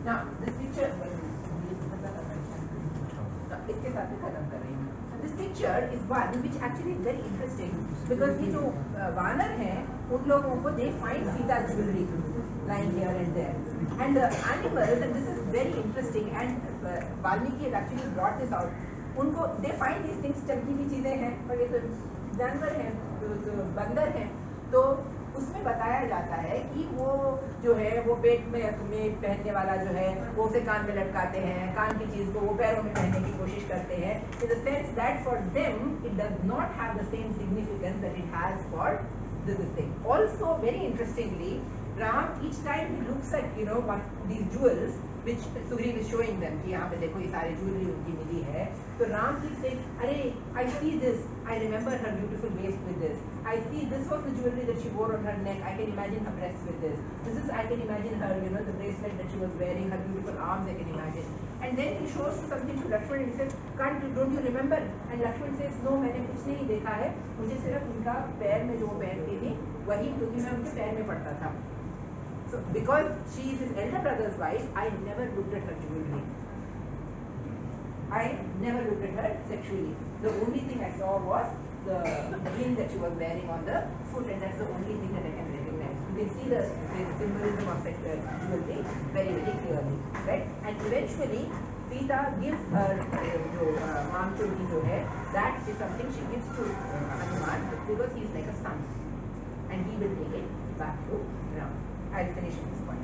Now, this picture. This picture is one which actually is very interesting because ये जो वानर हैं, उन लोगों को they find Sita's jewelry lying here and there, and the animals, and this is very interesting, and Valmiki has actually brought this out. उनको they find these things, चमकीली चीजें हैं और ये तो जानवर हैं, तो बंदर हैं, तो उसमें बताया जाता है कि वो जो है वो पेट में पहनने वाला जो है वो उसे कान में लटकाते हैं, कान की चीज को वो पैरों में पहनने की कोशिश करते हैं, in the sense that for them it does not have the same significance that it has for this thing. Also, very interestingly, Ram, each time he looks at these jewels which Sugriv is showing them कि यहाँ पे देखो ये सारे jewelry उनकी मिली है, तो Ram keeps saying, अरे I see this, I remember her beautiful waist with this, I see this was the jewelry that she wore on her neck, I can imagine her breasts with this, I can imagine her, the bracelet that she was wearing, her beautiful arms, I can imagine. And then he shows something to Lakshman and he says, don't you remember? And Lakshman says, no, मैंने कुछ नहीं देखा है, मुझे सिर्फ उनका पैर में जो वो पहनती थी वही, क्योंकि मैं उनके पैर में पड़ता था. So because she is his elder brother's wife, I never looked at her jewelry. I never looked at her sexually. The only thing I saw was the ring that she was wearing on the foot, and that's the only thing that I can recognize. You can see the symbolism of jewelry very, very clearly, right? And eventually, Sita gives her Mamchodi jo hai, that is something she gives to Hanuman because he is like a son, and he will take it back to Ram. I'll finish at this point.